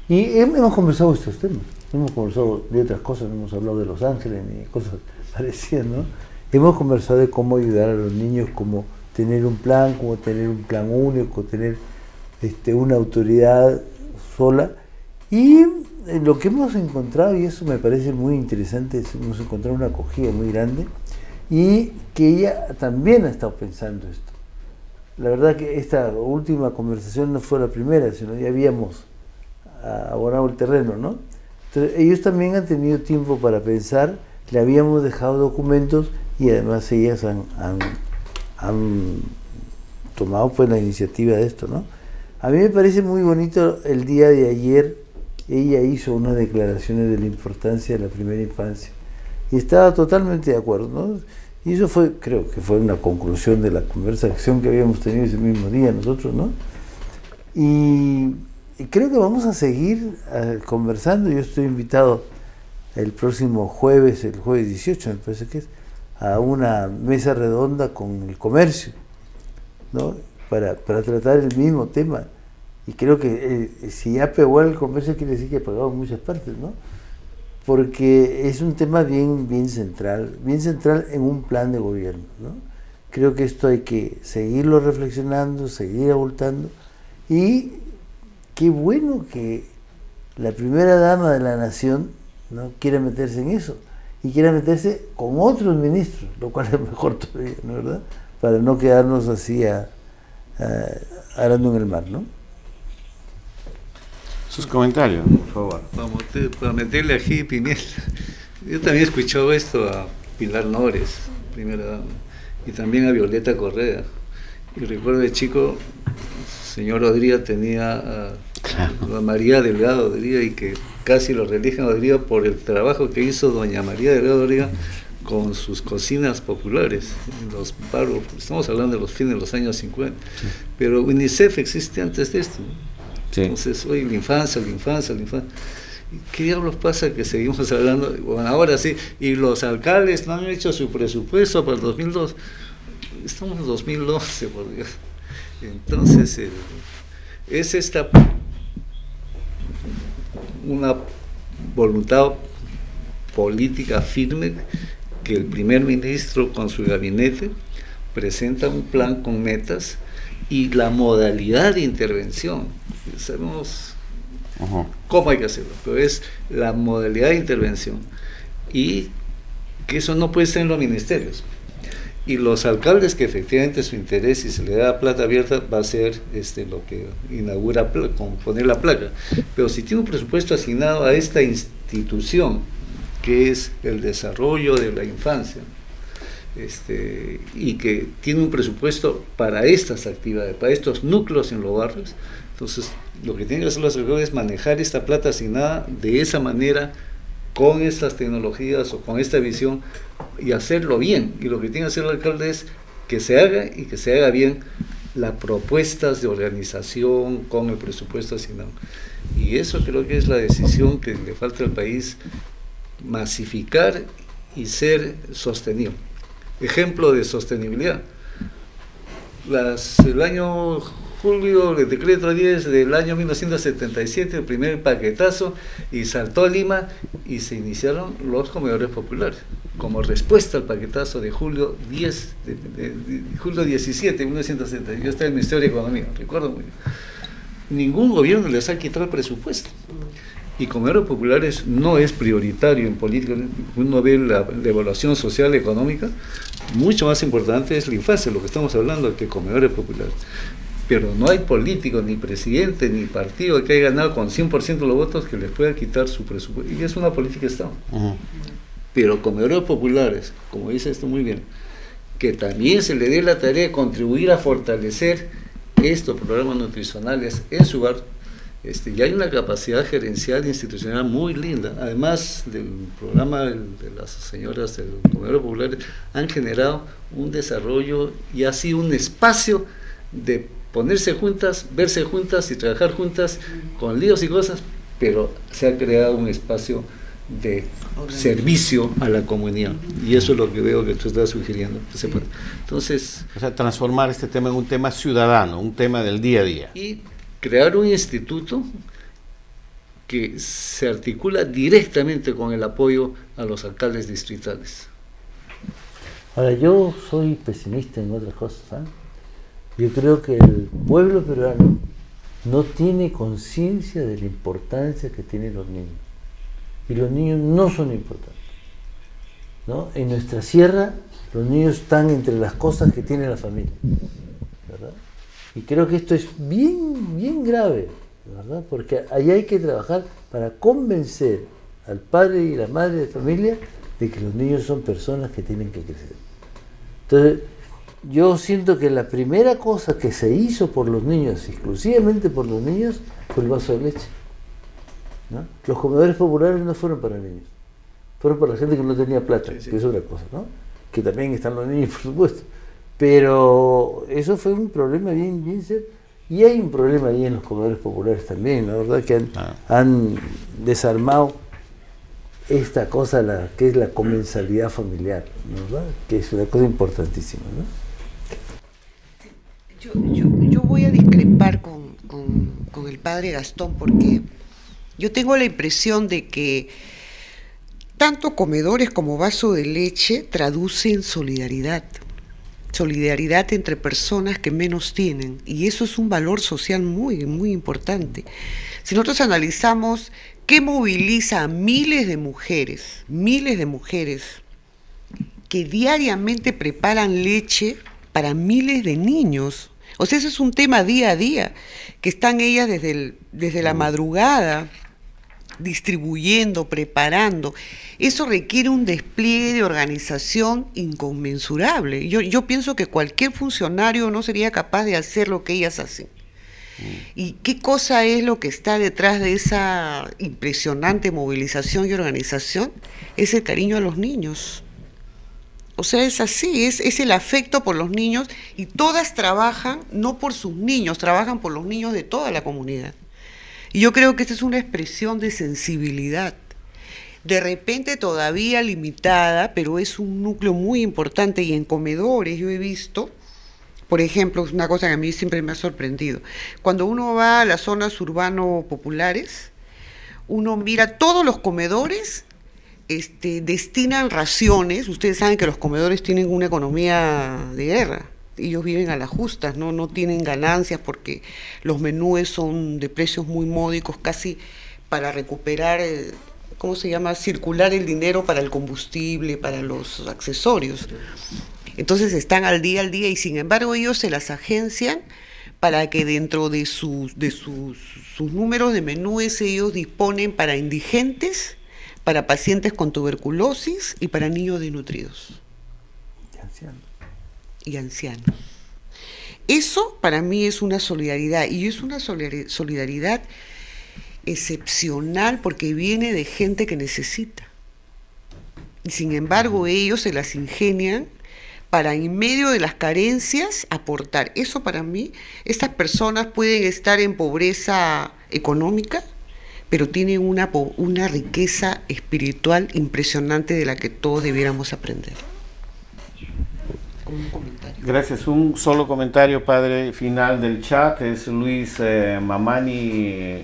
y hemos conversado estos temas. Hemos conversado de otras cosas, no hemos hablado de Los Ángeles ni cosas parecidas, ¿no? Hemos conversado de cómo ayudar a los niños, cómo tener un plan, cómo tener un plan único, tener una autoridad sola. Y lo que hemos encontrado, y eso me parece muy interesante, hemos encontrado una acogida muy grande y que ella también ha estado pensando esto. La verdad que esta última conversación no fue la primera, sino ya habíamos abonado el terreno, ¿no? Entonces, ellos también han tenido tiempo para pensar, le habíamos dejado documentos y además ellas han tomado pues la iniciativa de esto, ¿no? A mí me parece muy bonito el día de ayer, ella hizo unas declaraciones de la importancia de la primera infancia y estaba totalmente de acuerdo, ¿no? Y eso fue, creo que fue una conclusión de la conversación que habíamos tenido ese mismo día nosotros, ¿no? Y creo que vamos a seguir conversando. Yo estoy invitado el próximo jueves, el jueves 18 me parece que es, a una mesa redonda con el comercio, ¿no? Para tratar el mismo tema. Y creo que si ya pegó el comercio quiere decir que ha pegado en muchas partes, ¿no? Porque es un tema bien central en un plan de gobierno, ¿no? Creo que esto hay que seguirlo reflexionando, seguir abultando, y qué bueno que la primera dama de la nación no quiera meterse en eso y quiera meterse con otros ministros, lo cual es mejor todavía, ¿no? ¿Verdad? Para no quedarnos así arando en el mar, ¿no? Sus comentarios, por favor. Para meterle ají y pimienta. Yo también he escuchado esto a Pilar Nores, primera dama, y también a Violeta Correa. Y recuerdo de chico, señor Odría tenía a María Delgado Odría, y que casi lo religen Odría por el trabajo que hizo doña María Delgado Odría con sus cocinas populares, los barrios. Estamos hablando de los fines de los años 50, sí. Pero UNICEF existe antes de esto, ¿no? Sí. Entonces, hoy la infancia. ¿Qué diablos pasa que seguimos hablando? Bueno, ahora sí, y los alcaldes no han hecho su presupuesto para el 2002. Estamos en 2012, por Dios. Entonces, es esta una voluntad política firme que el primer ministro con su gabinete presenta un plan con metas y la modalidad de intervención. Sabemos cómo hay que hacerlo, pero es la modalidad de intervención, y que eso no puede estar en los ministerios. Y los alcaldes, que efectivamente su interés, si se le da plata abierta, va a ser lo que inaugura con poner la placa. Pero si tiene un presupuesto asignado a esta institución, que es el desarrollo de la infancia, y que tiene un presupuesto para estas actividades, para estos núcleos en los barrios, entonces lo que tienen que hacer los alcaldes es manejar esta plata asignada de esa manera, con estas tecnologías o con esta visión, y hacerlo bien. Y lo que tiene que hacer el alcalde es que se haga, y que se haga bien, las propuestas de organización con el presupuesto asignado. Y eso creo que es la decisión que le falta al país, masificar y ser sostenido. ejemplo de sostenibilidad. El año julio, el decreto 10 del año 1977, el primer paquetazo, y saltó a Lima y se iniciaron los comedores populares, como respuesta al paquetazo de julio 17 de 1970. Yo estaba en el Ministerio de Economía, recuerdo muy bien. Ningún gobierno les ha quitado el presupuesto. Y comedores populares no es prioritario en política. Uno ve la evaluación social y económica, mucho más importante es la infancia, lo que estamos hablando, que comedores populares. Pero no hay político, ni presidente, ni partido que haya ganado con 100% de los votos que les pueda quitar su presupuesto. Y es una política de Estado. Pero comedores populares, como dice esto muy bien, que también se le dé la tarea de contribuir a fortalecer estos programas nutricionales en su hogar. Y hay una capacidad gerencial e institucional muy linda. Además del programa de las señoras del comedor popular, han generado un desarrollo y ha sido un espacio de ponerse juntas, verse juntas y trabajar juntas con líos y cosas, pero se ha creado un espacio de servicio a la comunidad, y eso es lo que veo que tú estás sugiriendo. Entonces, o sea, transformar este tema en un tema ciudadano, un tema del día a día. Y crear un instituto que se articula directamente con el apoyo a los alcaldes distritales. Ahora, yo soy pesimista en otras cosas, ¿sabes? Yo creo que el pueblo peruano no tiene conciencia de la importancia que tienen los niños. Y los niños no son importantes, ¿no? En nuestra sierra, los niños están entre las cosas que tiene la familia, ¿verdad? Y creo que esto es bien grave, ¿verdad? Porque ahí hay que trabajar para convencer al padre y la madre de familia de que los niños son personas que tienen que crecer. Entonces, yo siento que la primera cosa que se hizo por los niños, exclusivamente por los niños, fue el vaso de leche, ¿no? Los comedores populares no fueron para niños, fueron para la gente que no tenía plata, que es otra cosa, ¿no? Que también están los niños, por supuesto. Pero eso fue un problema bien serio. Y hay un problema ahí en los comedores populares también, la verdad, que han desarmado esta cosa, que es la comensalidad familiar, ¿verdad? Que es una cosa importantísima, ¿no? Yo voy a discrepar con el padre Gastón, porque yo tengo la impresión de que tanto comedores como vaso de leche traducen solidaridad entre personas que menos tienen, y eso es un valor social muy importante. Si nosotros analizamos qué moviliza a miles de mujeres que diariamente preparan leche para miles de niños, o sea, eso es un tema día a día, que están ellas desde la madrugada distribuyendo, preparando. Eso requiere un despliegue de organización inconmensurable. Yo pienso que cualquier funcionario no sería capaz de hacer lo que ellas hacen. ¿Y qué cosa es lo que está detrás de esa impresionante movilización y organización? Es el cariño a los niños. O sea, es así, es el afecto por los niños, y todas trabajan no por sus niños, trabajan por los niños de toda la comunidad. Y yo creo que esta es una expresión de sensibilidad, de repente todavía limitada, pero es un núcleo muy importante. Y en comedores yo he visto, por ejemplo, una cosa que a mí siempre me ha sorprendido, cuando uno va a las zonas urbano-populares, uno mira todos los comedores, destinan raciones. Ustedes saben que los comedores tienen una economía de guerra. Ellos viven a las justas, no tienen ganancias, porque los menúes son de precios muy módicos, casi para recuperar, ¿cómo se llama?, circular el dinero para el combustible, para los accesorios. Entonces están al día, y sin embargo ellos se las agencian para que dentro de sus números de menúes ellos disponen para indigentes, para pacientes con tuberculosis y para niños desnutridos. Y ancianos. Eso para mí es una solidaridad, y es una solidaridad excepcional, porque viene de gente que necesita. Y sin embargo ellos se las ingenian para, en medio de las carencias, aportar. Eso para mí, estas personas pueden estar en pobreza económica, pero tienen una riqueza espiritual impresionante de la que todos debiéramos aprender. con un comentario. Gracias. Un solo comentario, padre, final del chat. Es Luis Mamani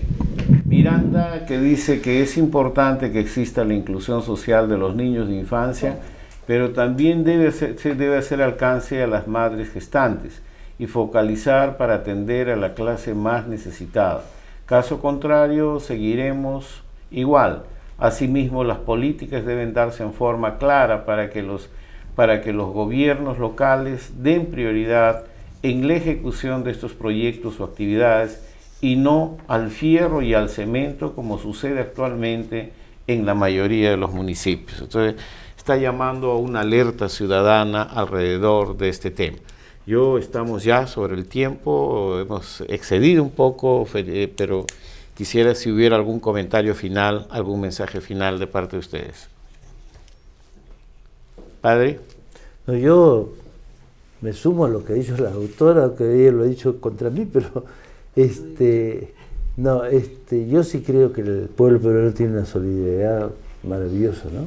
Miranda, que dice que es importante que exista la inclusión social de los niños de infancia, pero también se debe hacer alcance a las madres gestantes y focalizar para atender a la clase más necesitada. Caso contrario, seguiremos igual. Asimismo, las políticas deben darse en forma clara para que los gobiernos locales den prioridad en la ejecución de estos proyectos o actividades y no al fierro y al cemento como sucede actualmente en la mayoría de los municipios. Entonces, está llamando a una alerta ciudadana alrededor de este tema. Estamos ya sobre el tiempo, hemos excedido un poco, pero quisiera si hubiera algún comentario final, algún mensaje final de parte de ustedes. Padre. No, yo me sumo a lo que ha dicho la doctora, aunque ella lo ha dicho contra mí, pero yo sí creo que el pueblo peruano tiene una solidaridad maravillosa, ¿no?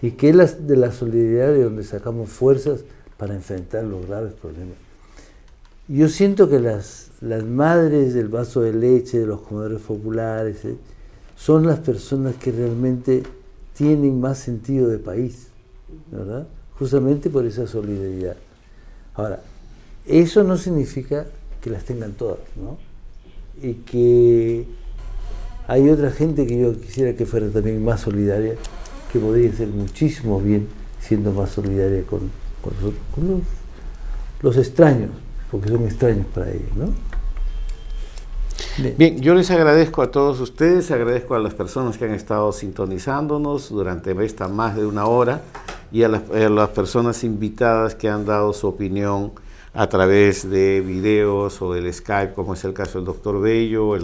Y que es de la solidaridad de donde sacamos fuerzas para enfrentar los graves problemas. Yo siento que las madres del vaso de leche, de los comedores populares, son las personas que realmente tienen más sentido de país, ¿verdad? Justamente por esa solidaridad. Ahora, eso no significa que las tengan todas, ¿no? Y que hay otra gente que yo quisiera que fuera también más solidaria, que podría hacer muchísimo bien siendo más solidaria con los extraños, porque son extraños para ellos, ¿no? Bien, yo les agradezco a todos ustedes, agradezco a las personas que han estado sintonizándonos durante esta más de una hora y a las personas invitadas que han dado su opinión a través de videos o del Skype, como es el caso del doctor Bello,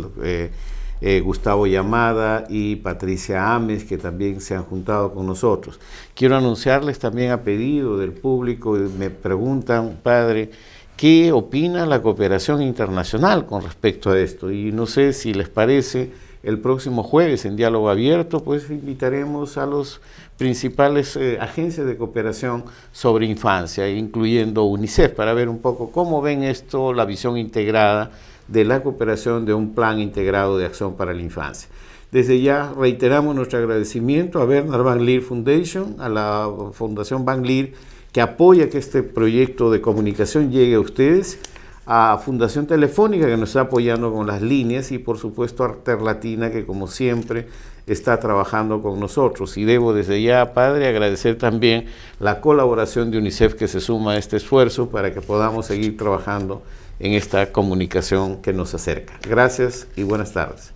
Gustavo Llamada y Patricia Ames, que también se han juntado con nosotros. Quiero anunciarles también a pedido del público, me preguntan, padre, ¿qué opina la cooperación internacional con respecto a esto? Y no sé si les parece, el próximo jueves en Diálogo Abierto, pues invitaremos a los principales agencias de cooperación sobre infancia, incluyendo UNICEF, para ver un poco cómo ven esto, la visión integrada de la cooperación de un plan integrado de acción para la infancia. Desde ya reiteramos nuestro agradecimiento a Bernard Van Leer Foundation, a la Fundación Van Leer, que apoya que este proyecto de comunicación llegue a ustedes, a Fundación Telefónica, que nos está apoyando con las líneas, y por supuesto a Arter Latina, que como siempre está trabajando con nosotros. Y debo desde ya, padre, agradecer también la colaboración de UNICEF, que se suma a este esfuerzo para que podamos seguir trabajando en esta comunicación que nos acerca. Gracias y buenas tardes.